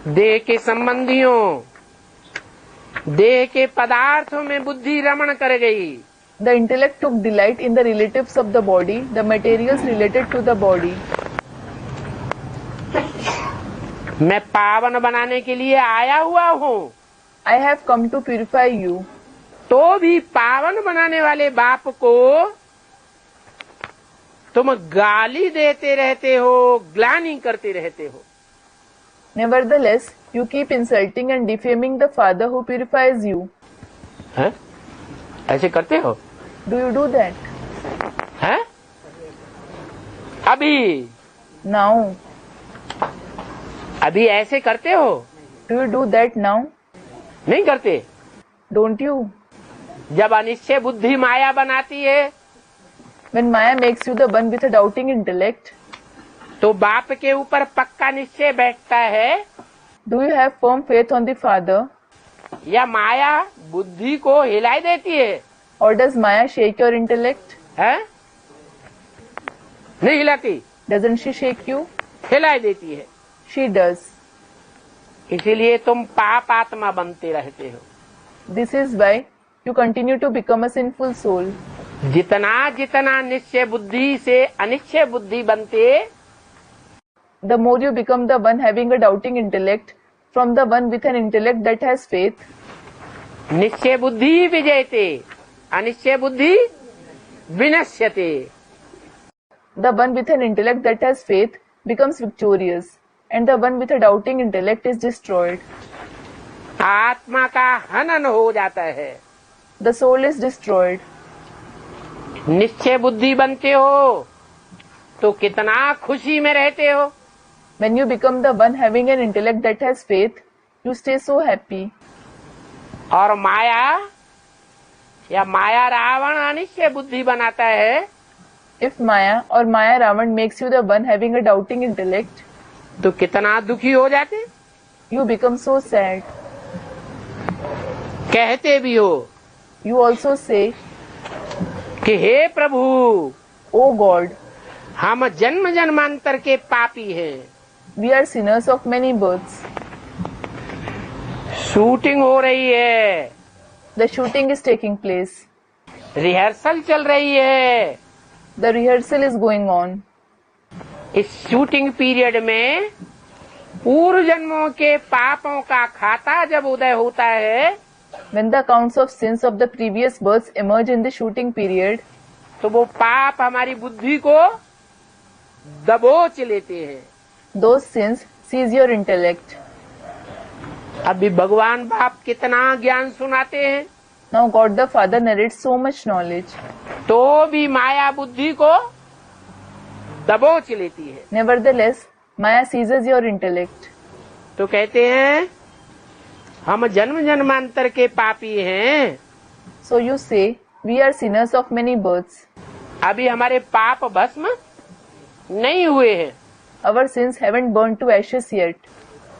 देह के संबंधियों, देह के पदार्थों में बुद्धि रमण कर गई।
The intellect took delight in the relatives of the body, the materials related to the body.
मैं पावन बनाने के लिए आया हुआ हूँ।
I have come to purify you.
तो भी पावन बनाने वाले बाप को तुम गाली देते रहते हो, ग्लानि करते रहते हो।
Nevertheless, you keep insulting and defaming the Father who purifies you.
हैं? ऐसे करते हो?
Do you do that?
हैं? अभी
Now.
अभी ऐसे करते हो?
Do you do that now?
नहीं करते।
Don't you?
जब अनिश्चय बुद्धि माया बनाती है
When Maya makes you the one with a doubting intellect,
तो बाप के ऊपर पक्का निश्चय बैठता है
do you have firm faith on the Father?
या माया बुद्धि को हिलाई देती है?
Or does Maya shake your intellect?
हैं? नहीं हिलाती,
Doesn't she shake you?
हिलाई देती है।
She does.
इसीलिए तुम पाप आत्मा बनते रहते हो।
This is why you continue to become a sinful soul.
जितना जितना निश्चय बुद्धि से अनिश्चय बुद्धि बनते,
The more you become the one having a doubting intellect from the one with an intellect that has faith,
निश्चय बुद्धि विजयते, अनिश्चय बुद्धि विनश्यते।
the one with an intellect that has faith becomes victorious, and the one with a doubting intellect is destroyed.
आत्मा का हनन हो जाता है।
The soul is destroyed.
निश्चय बुद्धि बनते हो तो कितना खुशी में रहते हो।
When you become the one having an intellect that has faith, you stay so happy.
और माया या माया रावण अनिश्चय बुद्धि बनाता है
If Maya or Maya Ravan makes you the one having a doubting intellect,
तो कितना दुखी हो जाते।
you become so sad.
कहते भी हो
You also say,
कि हे प्रभु,
O God,
हम जन्म जन्मांतर के पापी हैं।
we are sinners of many births.
Shooting हो रही है,
The shooting is taking place.
Rehearsal चल रही है।
The rehearsal is going on.
इस शूटिंग पीरियड में पूर्व जन्मों के पापों का खाता जब उदय होता है,
When the accounts of sins of the previous births emerge in the shooting period,
तो वो पाप हमारी बुद्धि को दबोच लेते हैं।
those sins seize your intellect.
अभी भगवान बाप कितना ज्ञान सुनाते हैं,
Now God the Father narrates so much knowledge.
तो भी माया बुद्धि को दबोच लेती है।
Nevertheless, Maya seizes your intellect.
तो कहते हैं हम जन्म जन्मांतर के पापी हैं।
So you say, we are sinners of many births.
अभी हमारे पाप भस्म नहीं हुए हैं।
Our sins haven't burned to ashes yet.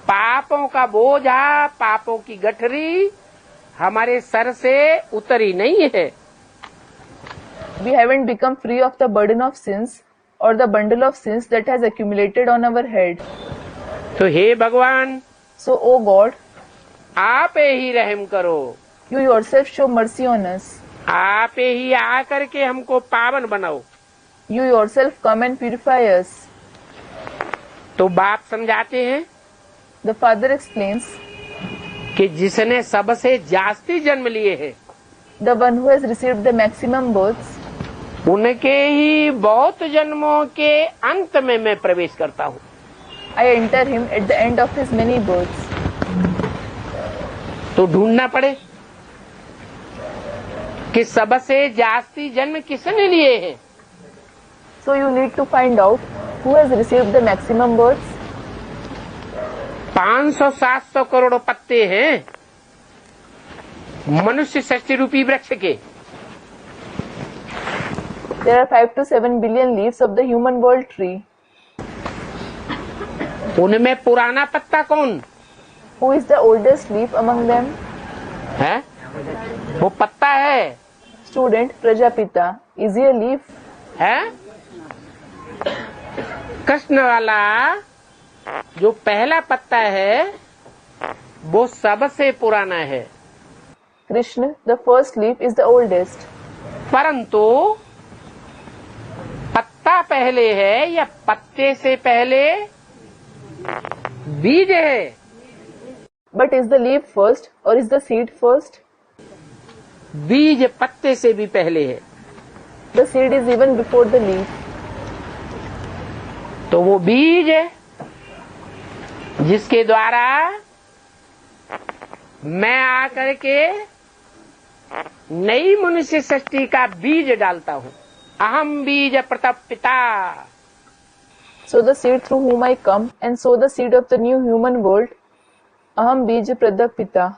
पापों का बोझा, पापों की गठरी हमारे सर से उतरी नहीं है।
We haven't become free of the burden of sins or the bundle of sins that has accumulated on our head.
तो हे भगवान,
So, O God,
आप ही रहम करो,
you yourself show mercy on us.
आप ही आकर के हमको पावन बनाओ।
You yourself come and purify us.
तो बाप समझाते हैं
The Father explains,
कि जिसने सबसे जास्ती जन्म लिए हैं,
the one who has received the maximum births,
उनके ही बहुत जन्मों के अंत में मैं प्रवेश करता हूँ।
I enter him at the end of his many births.
तो ढूंढना पड़े कि सबसे जास्ती जन्म किसने लिए हैं।
So you need to find out who has received the maximum births.
500-700 crore पत्ते हैं मनुष्य सृष्टि रूपी वृक्ष के।
There are 5 to 7 billion leaves of the human world tree.
उनमें पुराना पत्ता कौन
Who is the oldest leaf among them?
है? वो पत्ता है,
Student Prajapita. Is he a leaf?
है? कृष्ण वाला जो पहला पत्ता है वो सबसे पुराना है,
Krishna, the first leaf, is the oldest.
परंतु पत्ता पहले है या पत्ते से पहले बीज है?
But is the leaf first or is the seed first?
बीज पत्ते से भी पहले है।
The seed is even before the leaf.
तो वो बीज है जिसके द्वारा मैं आकर के नई मनुष्य सृष्टि का बीज डालता हूँ। अहम बीज प्रतपिता।
So the seed through whom I come and sow the seed of the new human world. Aham Bij Pradapita.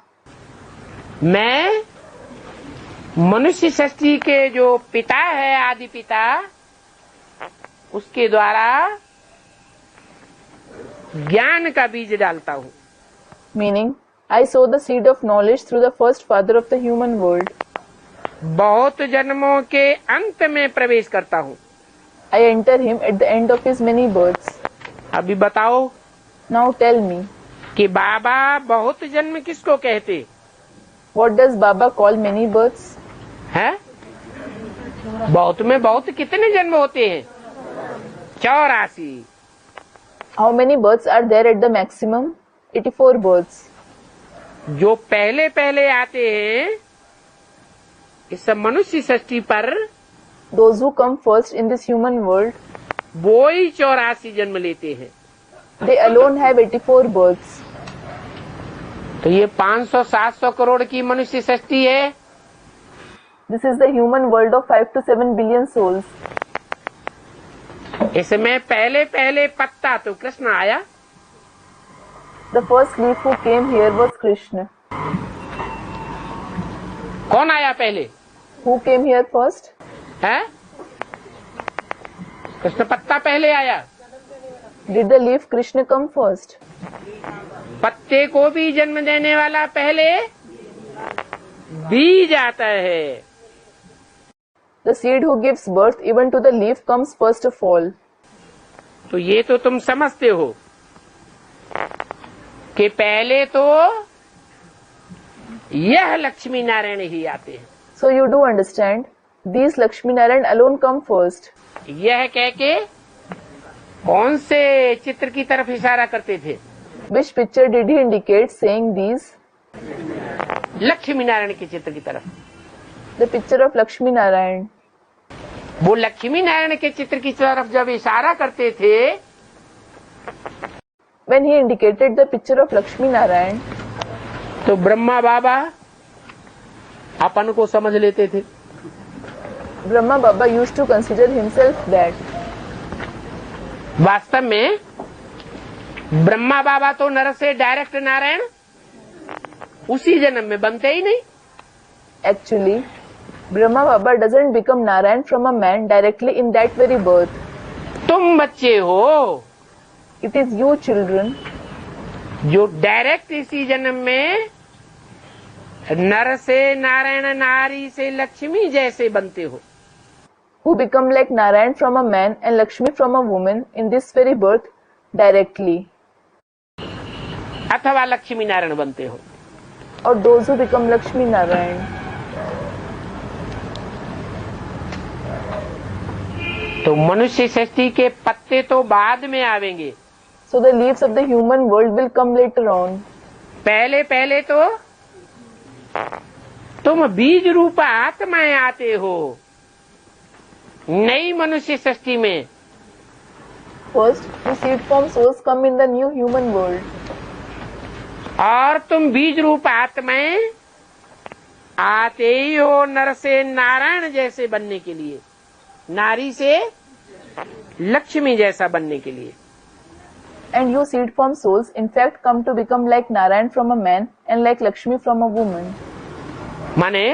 मैं मनुष्य सृष्टि के जो पिता है, आदि पिता, उसके द्वारा ज्ञान का बीज डालता हूँ।
Meaning, I sow the seed of knowledge through the first father of the human world.
बहुत जन्मों के अंत में प्रवेश करता हूँ।
I enter him at the end of his many births.
अभी बताओ
Now tell me,
कि बाबा बहुत जन्म किसको कहते
what does Baba call many births?
हैं? बहुत में बहुत कितने जन्म होते हैं? 84।
How many births are there at the maximum? 84 births.
जो पहले पहले आते हैं इस मनुष्य सृष्टि पर,
Those who come first in this human world,
वो ही 84 जन्म लेते हैं।
they alone have 84 births.
तो ये 500-700 करोड़ की मनुष्य सृष्टि है।
This is the human world of 5 to 7 billion souls.
इसमें पहले पहले पत्ता तो कृष्ण आया।
The first leaf who came here was Krishna.
कौन आया पहले?
Who came here first?
है? कृष्ण पत्ता पहले आया।
Did the leaf Krishna come first?
पत्ते को भी जन्म देने वाला पहले बीज आता है।
The seed who gives birth even to the leaf comes first of all.
तो ये तो तुम समझते हो कि पहले तो यह लक्ष्मी नारायण ही आते हैं।
So you do understand, these Lakshmi Narayan alone come first.
यह कह के कौन से चित्र की तरफ इशारा करते थे?
Which picture did he indicate saying these?
Lakshmi Narayan के चित्र की तरफ।
The picture of Lakshmi Narayan.
वो लक्ष्मी नारायण के चित्र की तरफ जब इशारा करते थे,
When he indicated the picture of Lakshmi Narayan,
तो ब्रह्मा बाबा अपन को समझ लेते थे।
Brahma Baba used to consider himself that.
वास्तव में ब्रह्मा बाबा तो नर से डायरेक्ट नारायण उसी जन्म में बनते ही नहीं।
Actually, Brahma Baba doesn't become Narayan from a man directly in that very birth.
तुम बच्चे हो
It is you children
जो डायरेक्ट इसी जन्म में नर से नारायण, नारी से लक्ष्मी जैसे बनते हो।
who become like Narayan from a man and Lakshmi from a woman in this very birth directly.
अथवा लक्ष्मी नारायण बनते हो।
Or those who become Lakshmi Narayan.
तो मनुष्य सृष्टि के पत्ते तो बाद में आवेंगे।
So the leaves of the human world will come later on.
पहले पहले तो तुम बीज रूप आत्माएं आते हो नई मनुष्य सृष्टि में।
First, the seed form souls come in the new human world.
और तुम बीज रूप आत्माएं आते ही हो नर से नारायण जैसे बनने के लिए, नारी से लक्ष्मी जैसा बनने के लिए।
And you seed form souls in fact come to become like Narayan from a man and like Lakshmi from a woman.
माने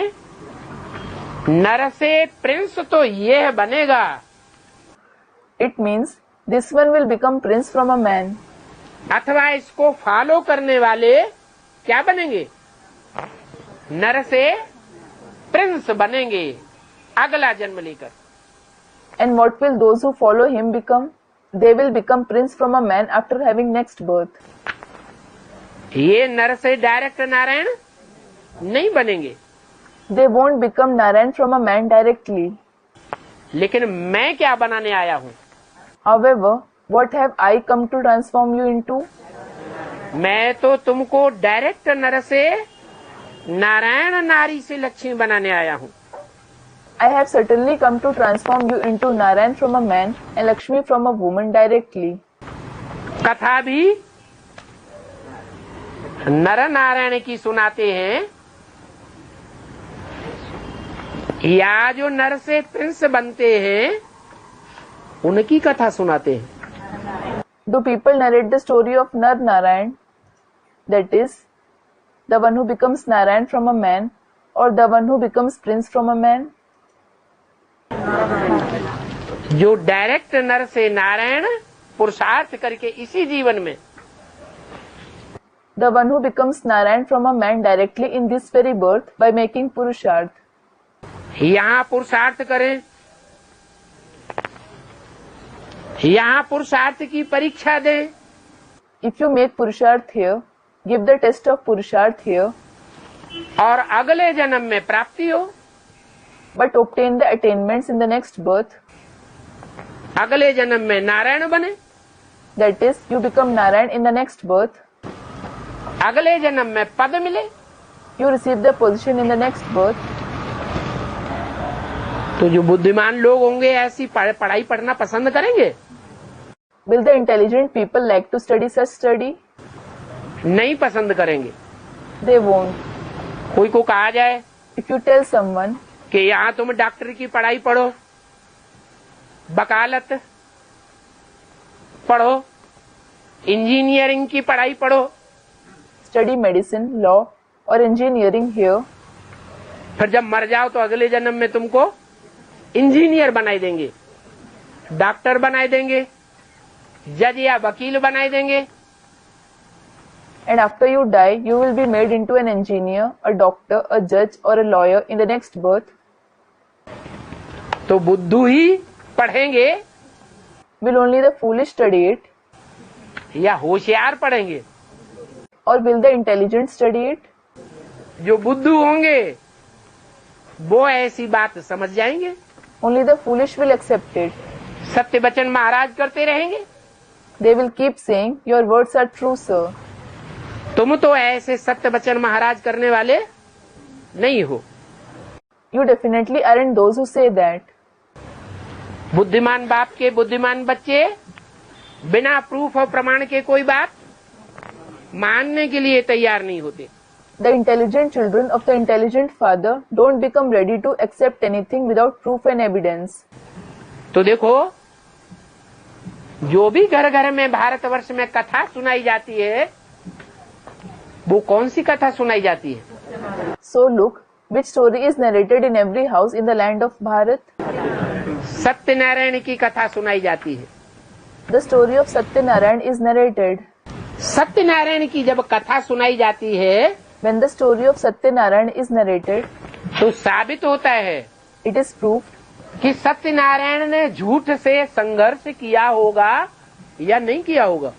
नर से प्रिंस तो यह बनेगा।
It means this one will become prince from a man.
अथवा इसको follow करने वाले क्या बनेंगे? नर से प्रिंस बनेंगे अगला जन्म लेकर।
And what will those who follow him become? They will become prince from a man after having next birth.
ये नर से डायरेक्ट नारायण नहीं बनेंगे।
They won't become Narayan from a man directly.
लेकिन मैं क्या बनाने आया हूँ?
However, what have I come to transform you into?
मैं तो तुमको डायरेक्ट नर से नारायण, नारी से लक्ष्मी बनाने आया हूँ।
I have certainly come to transform you into Narayan from a man and Lakshmi from a woman directly.
कथा भी नर नारायण की सुनाते हैं या जो नर से प्रिंस बनते हैं उनकी कथा सुनाते हैं।
Do people narrate the story of Nar Narayan, that is, the one who becomes Narayan from a man or the one who becomes prince from a man?
जो डायरेक्ट नर से नारायण पुरुषार्थ करके इसी जीवन में,
The one who becomes Narayan from a man directly in this very birth by making Purusharth.
यहाँ पुरुषार्थ करें, यहाँ पुरुषार्थ की परीक्षा दें।
If you make Purusharth here, give the test of Purusharth here,
और अगले जन्म में प्राप्ति हो,
but obtain the attainments in the next birth,
अगले जन्म में नारायण बने,
that is, you become Narayan in the next birth,
अगले जन्म में पद मिले,
you receive the position in the next birth.
तो जो बुद्धिमान लोग होंगे ऐसी पढ़ाई पढ़ना पसंद करेंगे?
Will the intelligent people like to study such study?
नहीं पसंद करेंगे।
They won't.
कोई को कहा जाए
If you tell someone
कि यहाँ तुम डॉक्टर की पढ़ाई पढ़ो, वकालत पढ़ो, इंजीनियरिंग की पढ़ाई पढ़ो,
study medicine, law or engineering here,
फिर जब मर जाओ तो अगले जन्म में तुमको इंजीनियर बनाई देंगे, डॉक्टर बनाई देंगे, जज या वकील बनाई देंगे,
and after you die, you will be made into an engineer, a doctor, a judge or a lawyer in the next birth.
तो बुद्धू ही पढ़ेंगे
Will only the foolish study it,
या होशियार पढ़ेंगे?
or will the intelligent study it?
जो बुद्धू होंगे वो ऐसी बात समझ जाएंगे,
Only the foolish will accept it.
सत्य वचन महाराज करते रहेंगे।
They will keep saying, your words are true, sir.
तुम तो ऐसे सत्य वचन महाराज करने वाले नहीं हो।
You definitely aren't those who say that.
बुद्धिमान बाप के बुद्धिमान बच्चे बिना प्रूफ और प्रमाण के कोई बात मानने के लिए तैयार नहीं होते।
The intelligent children of the intelligent father don't become ready to accept anything without proof and evidence.
तो देखो, जो भी घर घर में भारतवर्ष में कथा सुनाई जाती है, वो कौन सी कथा सुनाई जाती है?
So look, which story is narrated in every house in the land of Bharat?
Satyanarayan की कथा सुनाई जाती है।
The story of Satyanarayan is narrated.
Satyanarayan की जब कथा सुनाई जाती है,
When the story of Satyanarayan is narrated,
तो साबित होता है
it is proved
कि सत्यनारायण ने झूठ से संघर्ष किया होगा या नहीं किया होगा।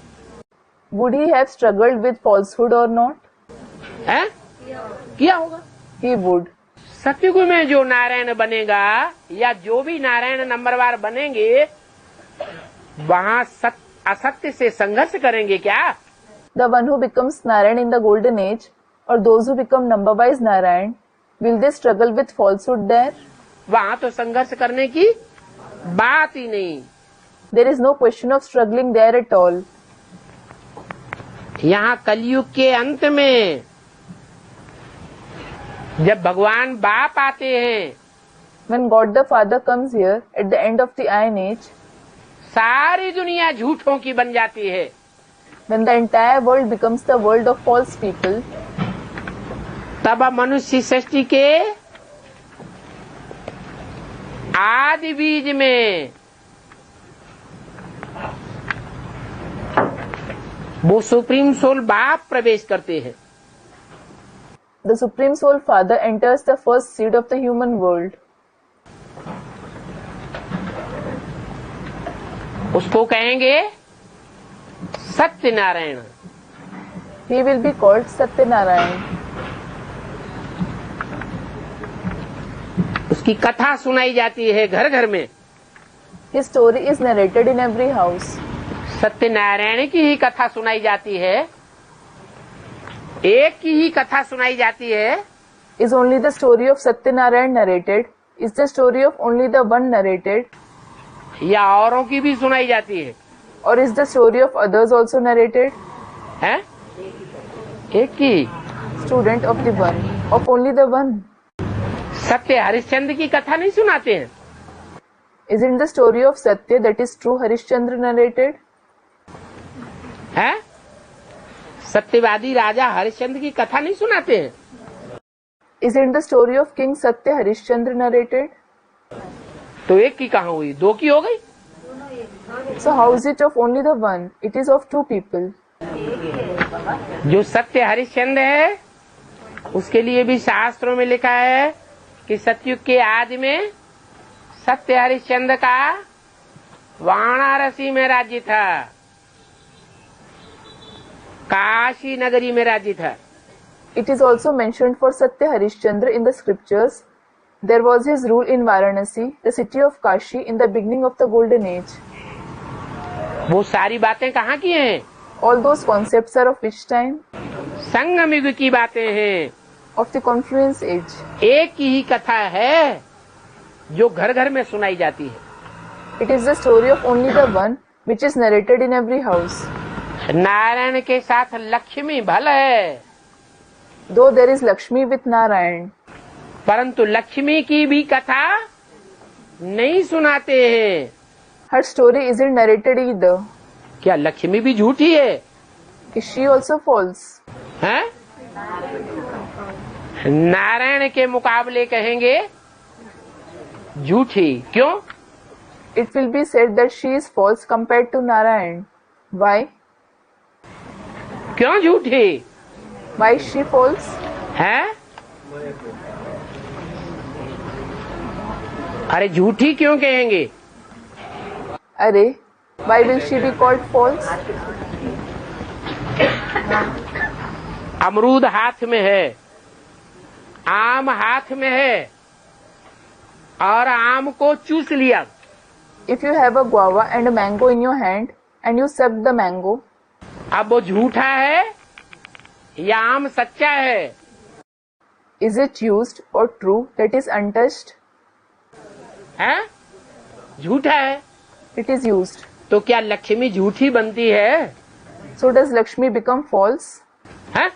would he have struggled with falsehood or not?
है? किया होगा।
He would.
सतयुग में जो नारायण बनेगा या जो भी नारायण नंबरवार बनेंगे, वहाँ असत्य से संघर्ष करेंगे क्या?
The one who becomes Narayan in the golden age, or those who become number-wise Narayan, will they struggle with falsehood there?
वहाँ तो संघर्ष करने की बात ही नहीं।
There is no question of struggling there at all.
यहाँ कलयुग के अंत में जब भगवान बाप आते हैं,
When God the Father comes here at the end of the Iron Age,
सारी दुनिया झूठों की बन जाती है।
when the entire world becomes the world of false people,
तब मनुष्य सृष्टि के आदि बीज में वो सुप्रीम सोल बाप प्रवेश करते हैं।
the Supreme Soul Father enters the first seed of the human world.
उसको कहेंगे Satyanarayan.
He will be called Satyanarayan.
उसकी कथा सुनाई जाती है घर घर में।
His story is narrated in every house.
Satyanarayan की ही कथा सुनाई जाती है, एक की ही कथा सुनाई जाती है,
Is only the story of Satyanarayan narrated? Is the story of only the one narrated?
या औरों की भी सुनाई जाती है?
Or is the story of others also narrated?
है? एक की।
Student of the one, of only the one.
सत्य हरिश्चंद्र की कथा नहीं सुनाते हैं?
Isn't the story of Satya, that is true Harishchandra, narrated?
है? सत्यवादी राजा हरिश्चंद्र की कथा नहीं सुनाते हैं?
Isn't the story of King Satya Harishchandra narrated?
तो एक की कहाँ हुई, दो की हो गई?
So how is it of only the one? It is of two people.
जो सत्य हरिश्चंद्र है, उसके लिए भी शास्त्रों में लिखा है कि सतयुग के आदि में सत्य हरिश्चंद्र का वाराणसी में राज्य था, काशी नगरी में राज्य था।
It is also mentioned for Satya Harishchandra in the scriptures. There was his rule in Varanasi, the city of Kashi, in the beginning of the golden age.
वो सारी बातें कहाँ की हैं?
All those concepts are of which time?
संगम युग की बातें हैं।
Of the confluence age.
एक की ही कथा है जो घर घर में सुनाई जाती है।
It is the story of only the one which is narrated in every house.
Narayan के साथ लक्ष्मी भल है,
Though there is Lakshmi with Narayan,
परंतु लक्ष्मी की भी कथा नहीं सुनाते हैं।
her story isn't narrated either.
क्या लक्ष्मी भी झूठी है?
Is she also false?
हैं? नारायण के मुकाबले कहेंगे झूठी। क्यों?
It will be said that she is false compared to Narayan. Why?
क्यों झूठी
Why is she false?
है? अरे झूठी क्यों कहेंगे?
अरे, why will she be called false?
अमरूद हाथ में है, आम हाथ में है, और आम को चूस लिया।
If you have a guava and a mango in your hand and you suck the mango,
अब वो झूठा है या आम सच्चा है?
is it used or true that is untouched?
है? झूठा है।
It is used.
तो क्या लक्ष्मी झूठी बनती है?
So does Lakshmi become false?
है?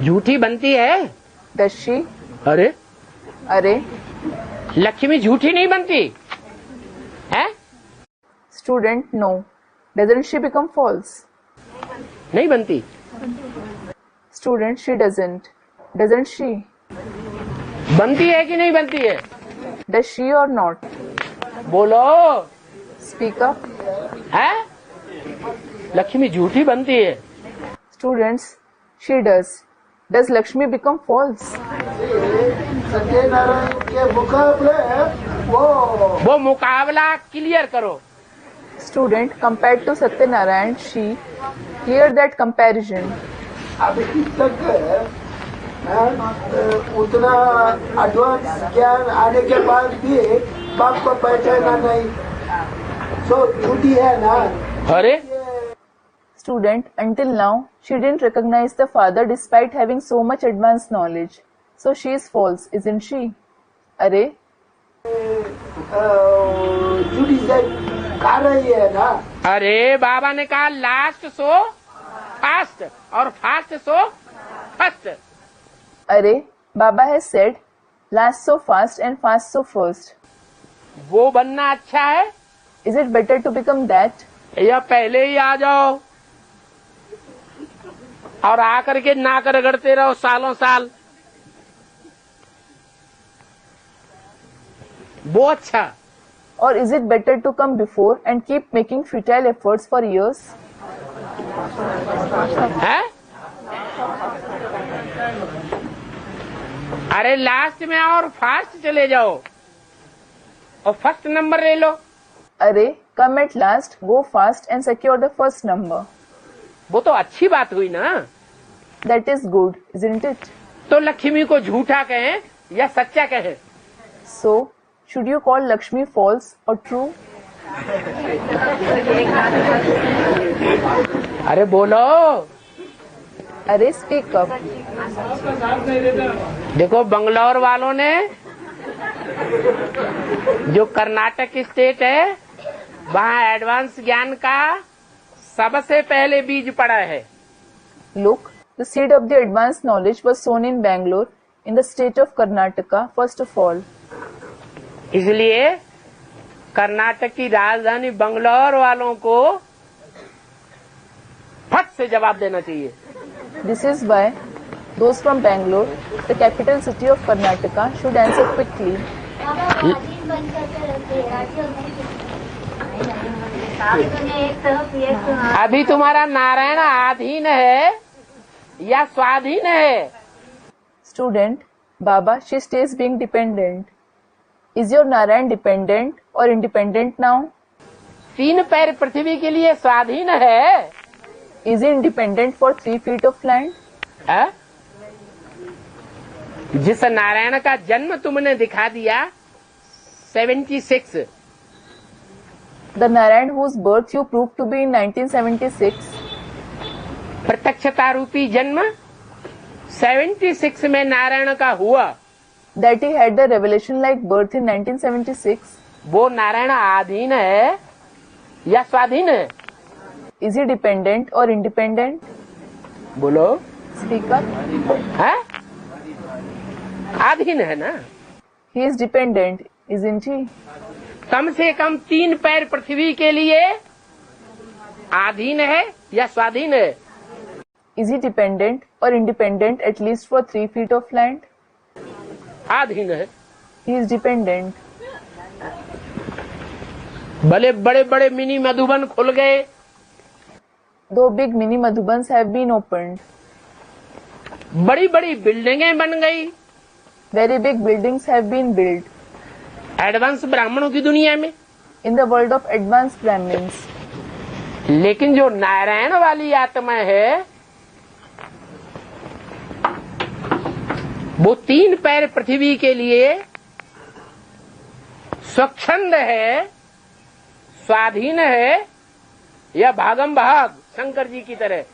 झूठी बनती है?
Does she?
अरे
Array.
लक्ष्मी झूठी नहीं बनती है?
Student, no. Doesn't she become false?
नहीं बनती।
Student, she doesn't. Doesn't she?
बनती है कि नहीं बनती है?
Does she or not?
बोलो।
Speak up.
है? लक्ष्मी झूठी बनती है।
Students, she does. Does Lakshmi become false?
Satyanarayan के मुकाबले
वो मुकाबला क्लियर करो।
Student, compared to Satyanarayan, she cleared that comparison.
अभी तक उतना एडवांस ज्ञान आने के बाद भी बाप को पहचाना नहीं, सो झूठी है ना।
अरे
Student, until now, she didn't recognize the father despite having so much advanced knowledge. So she is false, isn't she? Array.
झूठी से खा रही है ना।
अरे बाबा ने कहा लास्ट सो फास्ट और fast so first.
Array. Baba has said, last so fast and fast so first.
वो बनना अच्छा है
Is it better to become that?
या पहले ही आ जाओ और आकर के नाक रगड़ते रहो सालों साल? वो अच्छा।
Or is it better to come before and keep making futile efforts for years?
है? अरे लास्ट में और फास्ट चले जाओ और फर्स्ट नंबर ले लो।
Array, come at last, go fast and secure the first number.
वो तो अच्छी बात हुई ना।
That is good, isn't it?
तो लक्ष्मी को झूठा कहें या सच्चा कहें?
So, should you call Lakshmi false or true?
अरे बोलो।
Array, speak up.
देखो बंगलौर वालों ने जो कर्नाटक स्टेट है वहाँ एडवांस ज्ञान का सबसे पहले बीज पड़ा है।
Look, the seed of the advanced knowledge was sown in Bangalore, in the state of Karnataka, first of all.
इसलिए कर्नाटक की राजधानी बंगलौर वालों को फट से जवाब देना चाहिए।
This is why those from Bangalore, the capital city of Karnataka, should answer quickly.
अभी तुम्हारा नारायण आधीन है या स्वाधीन है?
Student, Baba, she stays being dependent. Is your Narayan dependent or independent now?
3 पैर पृथ्वी के लिए स्वाधीन है।
Is he independent for 3 feet of land?
है? जिस नारायण का जन्म तुमने दिखा दिया 76,
The Narayan whose birth you proved to be in 1976,
प्रत्यक्षता रूपी जन्म 76 में नारायण का हुआ,
that he had the revelation like birth in 1976,
वो नारायण आधीन है या स्वाधीन है?
is he dependent or independent?
बोलो।
Speak up.
है? आधीन है ना।
He is dependent, isn't he?
कम से कम 3 पैर पृथ्वी के लिए आधीन है या स्वाधीन है?
Is he dependent or independent at least for 3 feet of land?
आधीन है।
He is dependent.
भले बड़े बड़े मिनी मधुबन खुल गए,
Though big mini Madhubans have been opened,
बड़ी बड़ी बिल्डिंगें बन गई
very big buildings have been built
advance ब्राह्मणों की दुनिया में,
in the world of advanced Brahmins.
लेकिन जो नारायण वाली आत्मा है वो 3 पैर पृथ्वी के लिए स्वच्छंद है, स्वाधीन है या भागम भाग शंकर जी की तरह?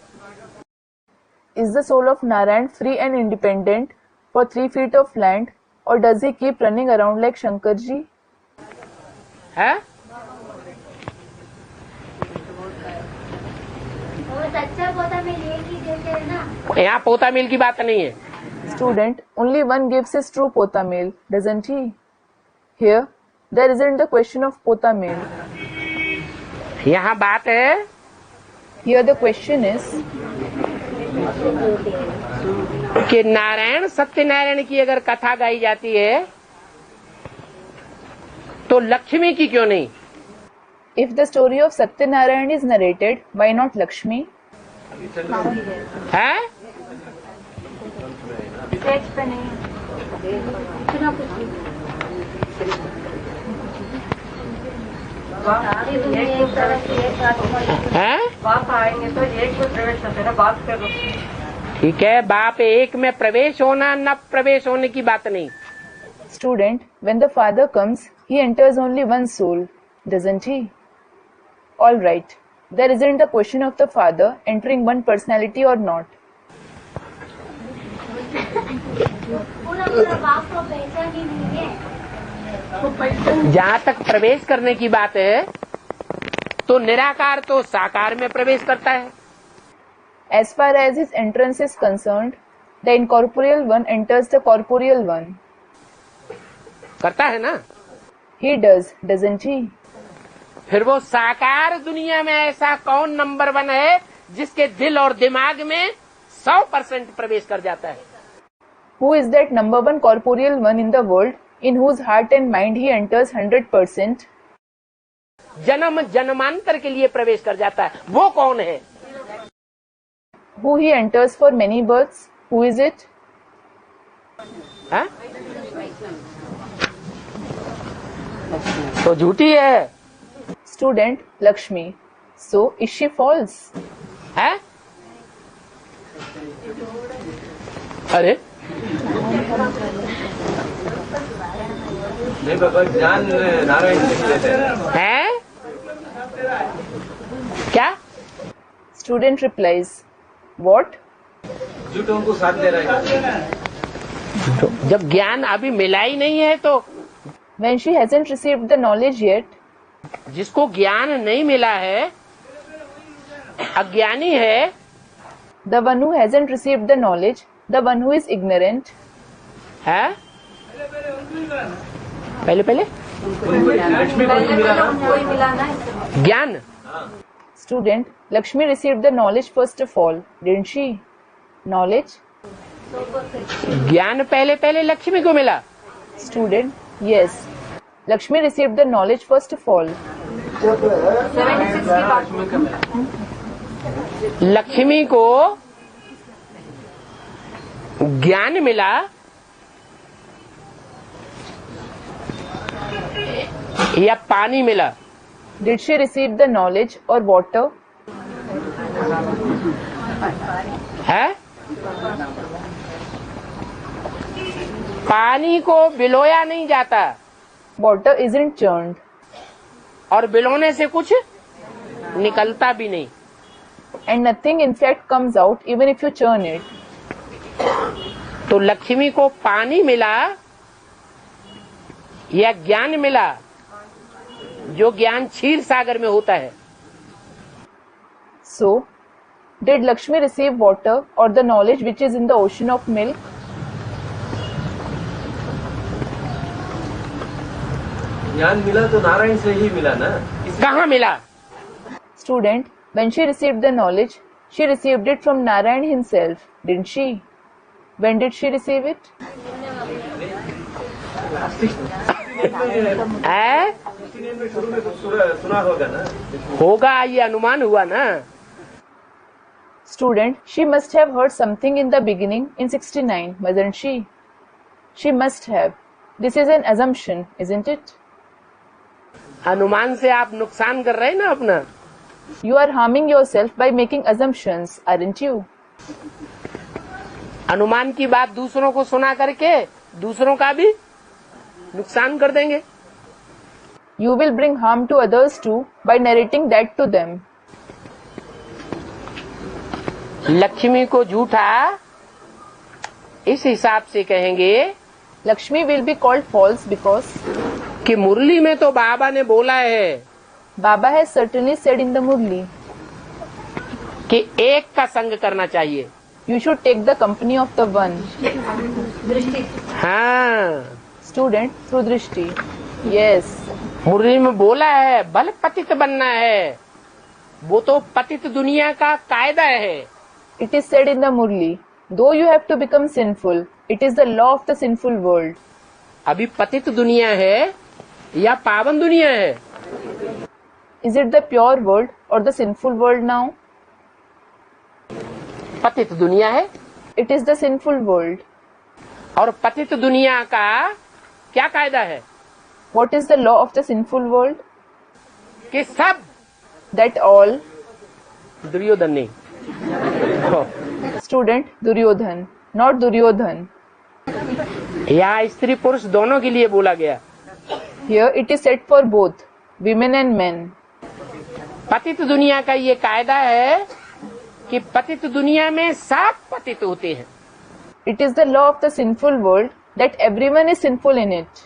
Is the soul of Narayan free and independent for 3 feet of land, or does he keep running around like Shankarji?
है?
सच्चा पौधा में लेके
यहाँ पोता मेल की बात नहीं है।
Student, only one gives his true pota mail, doesn't he? Here, there isn't the question of pota mail.
यहाँ बात है
Here the question is,
कि नारायण सत्यनारायण की अगर कथा गाई जाती है तो लक्ष्मी की क्यों नहीं?
if the story of Satyanarayan is narrated, why not Lakshmi?
है? हैं?
बाप आएंगे तो एक में प्रवेश करते ना, बाप कर लो।
ठीक है, बाप एक में प्रवेश होना न प्रवेश होने की बात नहीं।
Student, when the father comes, he enters only one soul, doesn't he? All right, there isn't the question of the father entering one personality or not.
जहाँ तक प्रवेश करने की बात है तो निराकार तो साकार में प्रवेश करता है।
As far as his entrance is concerned, the incorporeal one enters the corporeal one.
करता है ना?
He does, doesn't he?
फिर वो साकार दुनिया में ऐसा कौन नंबर 1 है जिसके दिल और दिमाग में 100% प्रवेश कर जाता है?
Who is that number 1 corporeal one in the world in whose heart and mind he enters 100%?
जन्म जन्मांतर के लिए प्रवेश कर जाता है, वो कौन है?
Who he enters for many births? Who is it?
हा? तो झूठी है।
Student, Lakshmi. So, is she false?
है? अरे
नहीं बाबा, ज्ञान नारायण लिख लेते हैं।
है? क्या?
Student replies, what?
झूठों को साथ दे रहा है।
जब ज्ञान अभी मिला ही नहीं है तो
When she hasn't received the knowledge yet,
जिसको ज्ञान नहीं मिला है, अज्ञानी है,
the one who hasn't received the knowledge, the one who is ignorant,
है? पहले पहले
लक्ष्मी को नहीं मिला ना?
कोई मिला ना।
ज्ञान।
Student, Lakshmi received the knowledge first of all, didn't she? Knowledge?
ज्ञान पहले पहले लक्ष्मी को मिला।
Student, yes. Lakshmi received the knowledge first of all.
76 की बात।
लक्ष्मी को ज्ञान मिला या पानी मिला?
Did she receive the knowledge or water?
है? पानी को बिलोया नहीं जाता
Water isn't churned.
और बिलोने से कुछ निकलता भी नहीं।
And nothing in fact comes out even if you churn it.
तो लक्ष्मी को पानी मिला या ज्ञान मिला, जो ज्ञान क्षीर सागर में होता है?
So, did Lakshmi receive water or the knowledge which is in the ocean of milk?
ज्ञान मिला तो नारायण से ही मिला ना।
कहाँ मिला?
Student, when she received the knowledge, she received it from Narayan himself, didn't she? When did she receive it?
है?
शुरू में कुछ सुना होगा ना।
होगा, ये अनुमान हुआ ना।
Student, she must have heard something in the beginning in 69, mustn't she? She must have. This is an assumption, isn't it?
अनुमान से आप नुकसान कर रहे हैं ना अपना।
You are harming yourself by making assumptions, aren't you?
अनुमान की बात दूसरों को सुना करके दूसरों का भी नुकसान कर देंगे।
You will bring harm to others too by narrating that to them.
Lakshmi को झूठा इस हिसाब से कहेंगे
Lakshmi will be called false because
कि मुरली में तो बाबा ने बोला है,
Baba has certainly said in the Murli.
कि एक का संग करना चाहिए।
You should take the company of the one.
हाँ,
Student through drishti. Yes.
मुरली में बोला है बल पतित बनना है, वो तो पतित दुनिया का कायदा है।
It is said in the Murli, though you have to become sinful, it is the law of the sinful world.
अभी पतित दुनिया है या पावन दुनिया है?
Is it the pure world or the sinful world now?
पतित दुनिया है।
It is the sinful world.
और पतित दुनिया का क्या कायदा है?
What is the law of the sinful world?
कि सब
That all.
दुर्योधन नहीं।
Student Duryodhan, not Duryodhan.
यहाँ स्त्री पुरुष दोनों के लिए बोला गया।
Here it is said for both, women and men.
पतित दुनिया का ये कायदा है कि पतित दुनिया में सब पतित होते हैं।
It is the law of the sinful world that everyone is sinful in it.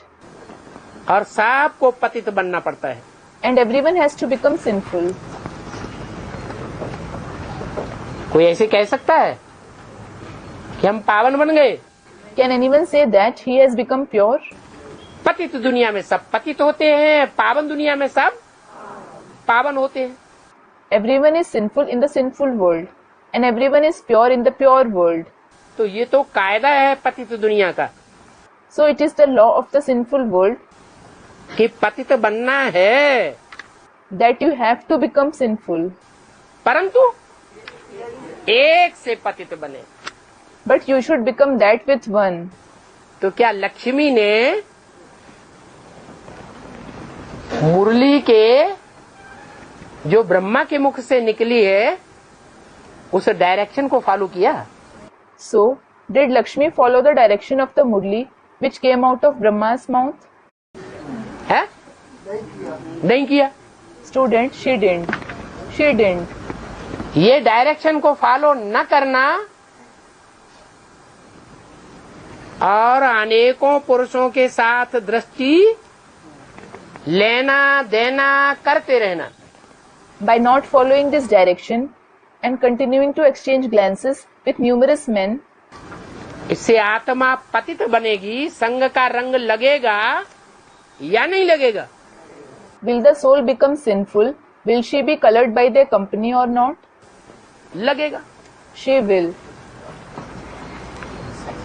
और सबको पतित बनना पड़ता है।
And everyone has to become sinful.
कोई ऐसे कह सकता है कि हम पावन बन गए?
Can anyone say that he has become pure?
पतित दुनिया में सब पतित होते हैं, पावन दुनिया में सब पावन होते हैं।
Everyone is sinful in the sinful world, and everyone is pure in the pure world.
तो ये तो कायदा है पतित दुनिया का
So it is the law of the sinful world
कि पतित बनना है,
that you have to become sinful.
परंतु एक से पतित बने।
But you should become that with one.
तो क्या लक्ष्मी ने मुरली के जो ब्रह्मा के मुख से निकली है उस डायरेक्शन को फॉलो किया?
So, did Lakshmi follow the direction of the Murli which came out of Brahma's mouth?
है? नहीं किया।
Student, she didn't. She didn't.
ये डायरेक्शन को फॉलो न करना और अनेकों पुरुषों के साथ दृष्टि लेना देना करते रहना,
By not following this direction and continuing to exchange glances with numerous men,
इससे आत्मा पतित बनेगी। संग का रंग लगेगा या नहीं लगेगा?
will the soul become sinful? Will she be colored by their company or not?
लगेगा।
She will.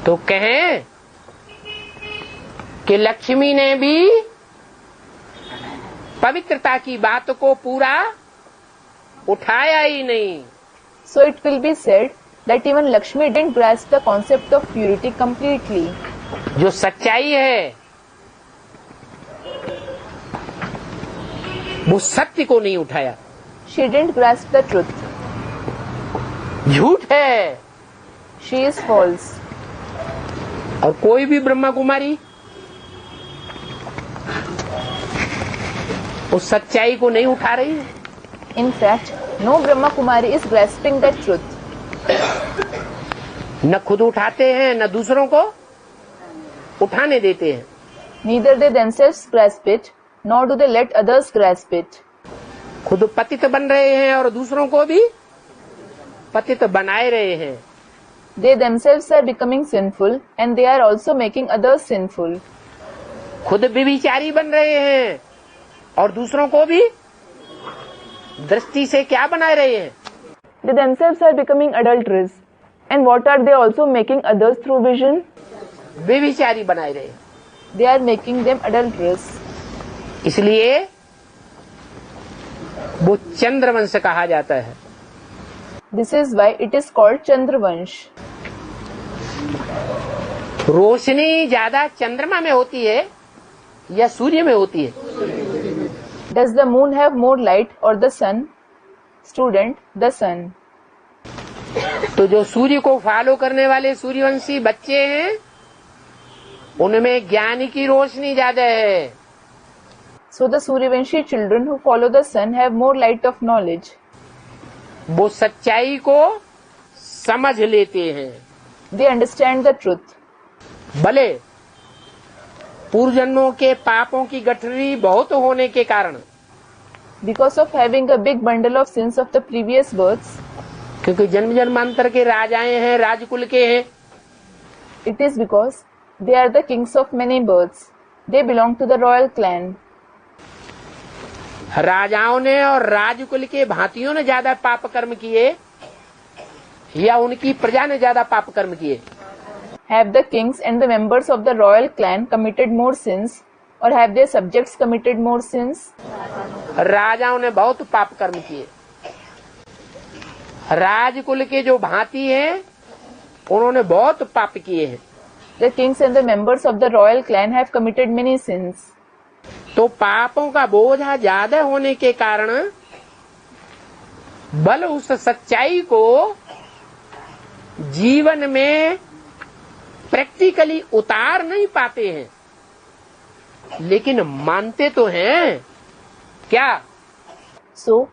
तो कहें कि लक्ष्मी ने भी पवित्रता की बात को पूरा उठाया ही नहीं।
So it will be said that even Lakshmi didn't grasp the concept of purity completely.
जो सच्चाई है वो सत्य को नहीं उठाया,
She didn't grasp the truth.
झूठ है।
She is false.
और कोई भी ब्रह्मा कुमारी उस सच्चाई को नहीं उठा रही है।
In fact, no Brahma Kumari is grasping that truth.
न खुद उठाते हैं न दूसरों को उठाने देते हैं।
Neither they themselves grasp it, nor do they let others grasp it.
खुद पतित बन रहे हैं और दूसरों को भी पतित बनाए रहे हैं।
They themselves are becoming sinful and they are also making others sinful.
खुद व्यभिचारी बन रहे हैं और दूसरों को भी दृष्टि से क्या बनाए रहे हैं?
They themselves are becoming adulterers. And what are they also making others through vision?
व्यभिचारी बनाए रहे हैं।
They are making them adulterers.
इसलिए वो चंद्रवंश कहा जाता है।
This is why it is called Chandravansh.
रोशनी ज्यादा चंद्रमा में होती है या सूर्य में होती है?
Does the moon have more light or the sun? Student, the sun.
तो जो सूर्य को फॉलो करने वाले सूर्यवंशी बच्चे हैं उनमें ज्ञान की रोशनी ज्यादा है।
So the Suryavanshi children who follow the sun have more light of knowledge.
वो सच्चाई को समझ लेते हैं।
They understand the truth.
भले पूर्व जन्मों के पापों की गठरी बहुत होने के कारण
Because of having a big bundle of sins of the previous births,
क्योंकि जन्म जन्मांतर के राजाएं हैं, राजकुल के हैं।
It is because they are the kings of many births. They belong to the royal clan.
राजाओं ने और राजकुल के भांतियों ने ज्यादा पाप कर्म किए या उनकी प्रजा ने ज्यादा पाप कर्म किए?
Have the kings and the members of the royal clan committed more sins, or have their subjects committed more sins?
राजाओं ने बहुत पाप कर्म किए। राजकुल के जो भांति हैं उन्होंने बहुत पाप किए हैं।
The kings and the members of the royal clan have committed many sins.
तो पापों का बोझा ज्यादा होने के कारण बल उस सच्चाई को जीवन में प्रैक्टिकली उतार नहीं पाते हैं, लेकिन मानते तो हैं क्या?
So,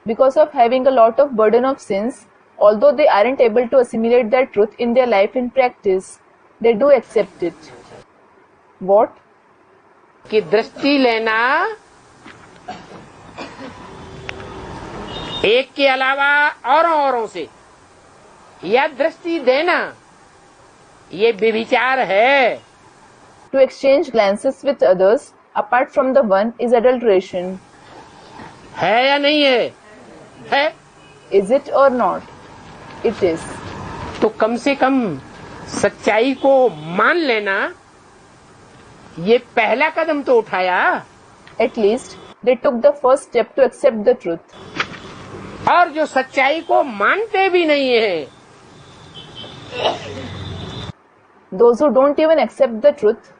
because of having a lot of burden of sins, although they aren't able to assimilate that truth in their life in practice, they do accept it. What?
कि दृष्टि लेना एक के अलावा औरों से या दृष्टि देना ये व्यभिचार है।
To exchange glances with others apart from the one is adulteration.
है या नहीं है? है।
Is it or not? It is.
तो कम से कम सच्चाई को मान लेना, ये पहला कदम तो उठाया।
At least they took the first step to accept the truth.
और जो सच्चाई को मानते भी नहीं है,
Those who don't even accept the truth,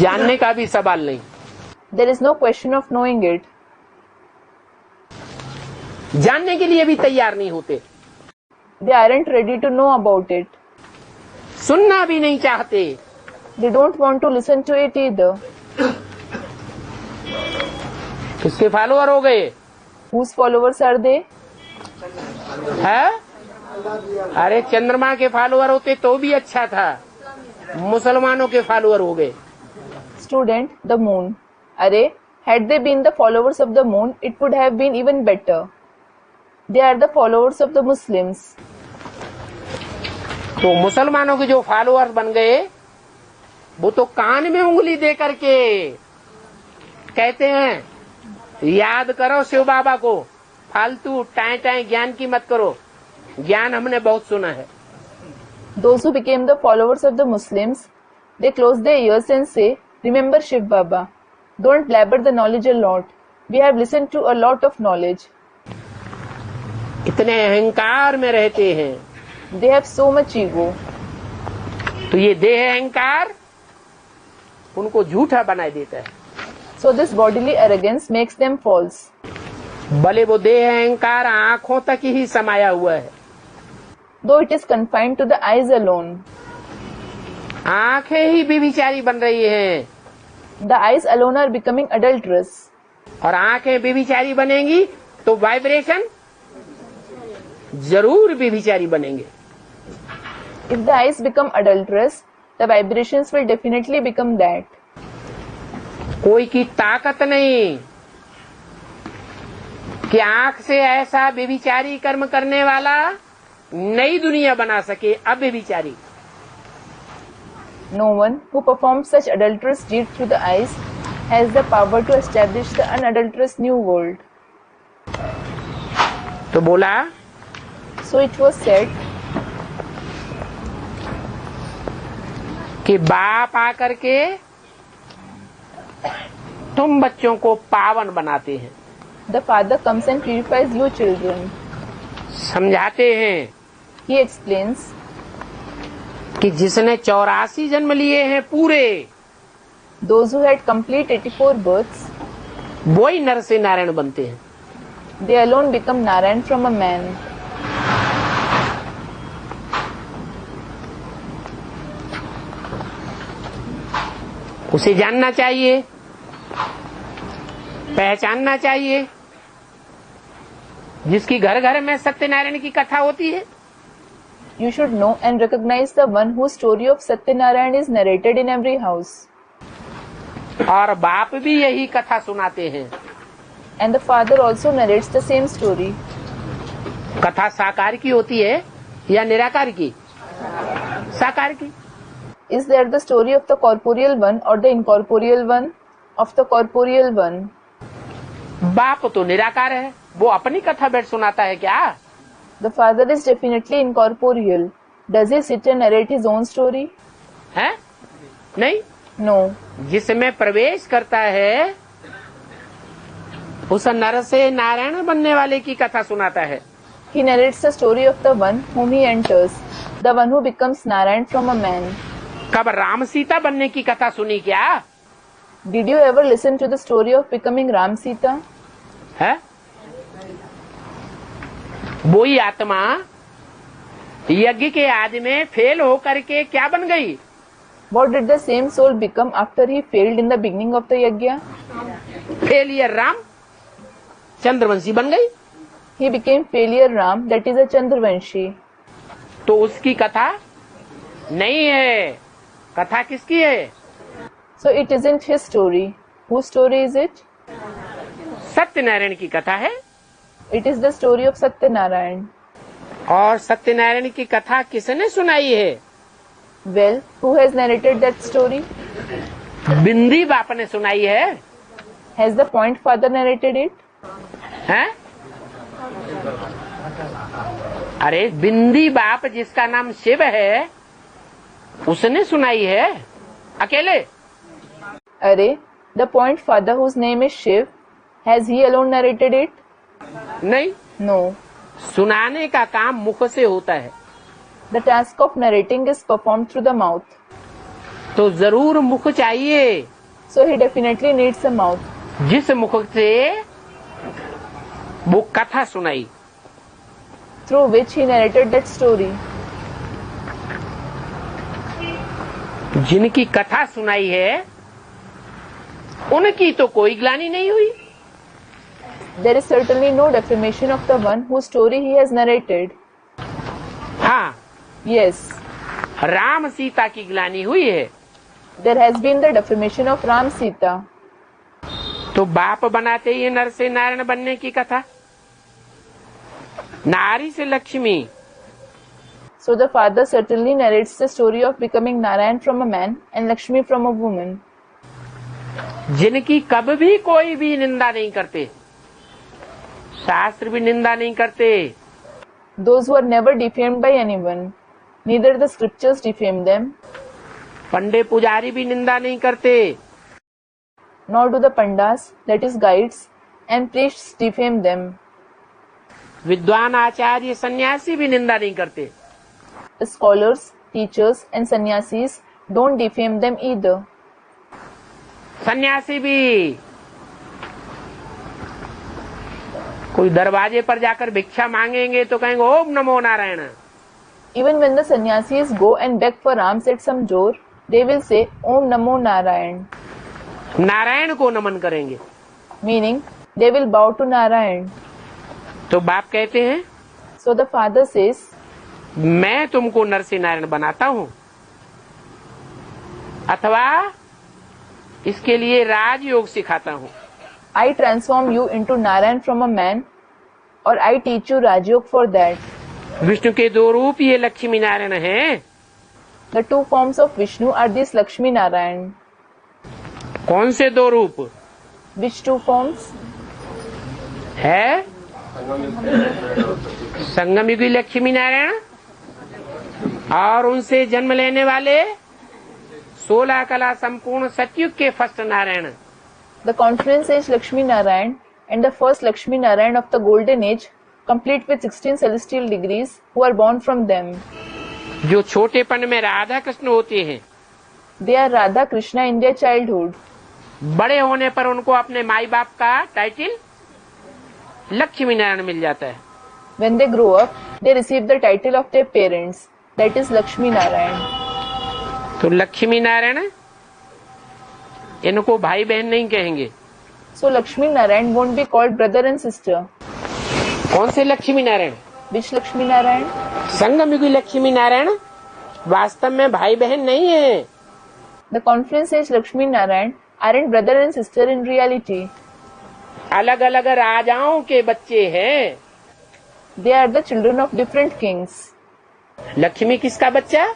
जानने का भी सवाल नहीं।
there is no question of knowing it.
जानने के लिए भी तैयार नहीं होते,
They aren't ready to know about it.
सुनना भी नहीं चाहते।
They don't want to listen to it either.
किसके फॉलोअर हो गए?
Whose followers are they?
है? अरे चंद्रमा के फॉलोअर होते तो भी अच्छा था, मुसलमानों के फॉलोअर हो गए।
Student, the moon. Array, had they been the followers of the moon, it would have been even better. They are the followers of the Muslims.
तो मुसलमानों के जो फॉलोअर्स बन गए वो तो कान में उंगली दे करके कहते हैं याद करो शिव बाबा को, फालतू टाए टाए ज्ञान की मत करो, ज्ञान हमने बहुत सुना है।
Those who became the followers of the Muslims, they close their ears and say, remember Shiv Baba. Don't blabber the knowledge a lot. We have listened to a lot of knowledge.
इतने अहंकार में रहते हैं।
They have so much ego.
तो ये देह अहंकार उनको झूठा बनाए देता है।
So this bodily arrogance makes them false.
भले वो देह अहंकार आंखों तक ही समाया हुआ है,
Though it is confined to the eyes alone.
आंखें ही व्यभिचारी बन रही हैं,
The eyes alone are becoming adulterous.
और आंखें व्यभिचारी बनेंगी तो वाइब्रेशन जरूर व्यभिचारी बनेंगे।
If the eyes become adulterous, the vibrations will definitely become that.
कोई की ताकत नहीं कि आंख से ऐसा व्यभिचारी कर्म करने वाला नई दुनिया बना सके। अब व्यभिचारी
No one who performs such adulterous deeds through the eyes has the power to establish the unadulterous new world.
तो बोला
So it was said
कि बाप आकर के तुम बच्चों को पावन बनाते हैं,
the father comes and purifies you children.
समझाते हैं
He explains
कि जिसने 84 जन्म लिए हैं पूरे,
those who had complete 84 births,
वो ही नर से नारायण बनते हैं।
they alone become Narayan from a man.
उसे जानना चाहिए, पहचानना चाहिए। जिसकी घर घर में सत्यनारायण की कथा होती है,
You should know and recognize the one whose story of Satyanarayan is narrated in every house.
और बाप भी यही कथा सुनाते हैं।
And the father also narrates the same story.
कथा साकार की होती है या निराकार की? साकार की।
Is there the story of the corporeal one or the incorporeal one? Of the corporeal one.
बाप तो निराकार है, वो अपनी कथा बैठ सुनाता है क्या?
The father is definitely incorporeal. Does he sit and narrate his own story?
है? नहीं।
No.
जिसमें प्रवेश करता है उस नर से नारायण बनने वाले की कथा सुनाता है।
He narrates the story of the one whom he enters, the one who becomes Narayan from a man.
कब राम सीता बनने की कथा सुनी क्या?
Did you ever listen to the story of becoming Ram Sita?
है? वही आत्मा यज्ञ के आदि में फेल होकर के क्या बन गई?
What did the same soul become after he failed in the beginning of the yajna?
Failure Ram, Chandravanshi बन गई।
He became failure Ram, that is a Chandravanshi.
तो उसकी कथा नहीं है। कथा किसकी है?
So it isn't his story. Whose story is it?
Satyanarayan की कथा है।
It is the story of Satyanarayan.
और सत्यनारायण की कथा किसने सुनाई है?
Well, who has narrated that story?
बिंदी बाप ने सुनाई है।
Has the Point Father narrated it?
हैं? अरे बिंदी बाप जिसका नाम शिव है उसने सुनाई है अकेले।
Arey, the Point Father whose name is Shiv, has he alone narrated it?
नहीं,
No.
सुनाने का काम मुख से होता है।
The task of narrating is performed through the mouth.
तो जरूर मुख चाहिए।
So he definitely needs a mouth.
जिस मुख से वो कथा सुनाई,
through which he narrated that story.
जिनकी कथा सुनाई है उनकी तो कोई ग्लानि नहीं हुई।
There is certainly no defamation of the one whose story he has narrated.
हाँ,
Yes,
राम सीता की ग्लानि हुई है।
there has been the defamation of Ram Sita.
तो बाप बनाते ही नर से नारायण बनने की कथा, नारी से Lakshmi.
So the father certainly narrates the story of becoming Narayan from a man and Lakshmi from a woman.
जिनकी कभी भी कोई भी निंदा नहीं करते, शास्त्र भी निंदा नहीं करते।
Those who are never defamed by anyone, neither the scriptures defame them,
पंडे पुजारी भी निंदा नहीं करते।
nor do the pandas, that is guides, and priests defame them.
विद्वान आचार्य सन्यासी भी निंदा नहीं करते।
The scholars, teachers, and sannyasis don't defame them either.
सन्यासी भी कोई दरवाजे पर जाकर भिक्षा मांगेंगे तो कहेंगे ओम नमो Narayan.
Even when the sannyasis go and beg for alms at some door, they will say Om Namo Narayan,
Narayan को नमन करेंगे।
meaning they will bow to Narayan.
तो बाप कहते हैं
So the father says,
मैं तुमको नर से नारायण बनाता हूँ, अथवा इसके लिए राजयोग सिखाता हूँ।
I transform you into Narayan from a man, or I teach you Rajyog for that.
Vishnu के दो रूप ये लक्ष्मी नारायण हैं।
The two forms of Vishnu are these Lakshmi Narayan.
कौन से दो रूप
Which two forms?
है? संगम युगी लक्ष्मी नारायण और उनसे जन्म लेने वाले 16 कला संपूर्ण सतयुग के first Narayan.
The Confluence Age Lakshmi Narayan and the first Lakshmi Narayan of the Golden Age, complete with 16 celestial degrees, who are born from them.
जो छोटेपन में राधा कृष्ण होते हैं,
They are Radha Krishna in their childhood.
बड़े होने पर उनको अपने माई बाप का टाइटल लक्ष्मी नारायण मिल जाता है।
When they grow up, they receive the title of their parents, that is Lakshmi Narayan.
तो लक्ष्मी नारायण इनको भाई बहन नहीं कहेंगे।
So Lakshmi Narayan won't be called brother and sister.
कौन से Lakshmi Narayan?
Which Lakshmi Narayan?
संगम युगी लक्ष्मी नारायण वास्तव में भाई बहन नहीं है।
The Confluence Age Lakshmi Narayan aren't brother and sister in reality.
अलग अलग राजाओं के बच्चे हैं।
They are the children of different kings.
Lakshmi किसका बच्चा?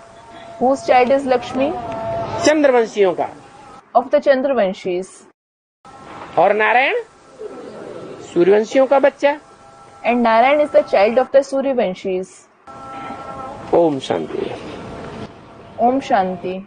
Whose child is Lakshmi?
चंद्रवंशियों का।
Of the Chandravanshis.
और नारायण सूर्यवंशियों का बच्चा।
And Narayan is the child of the Suryavanshis.
Om Shanti.
Om Shanti.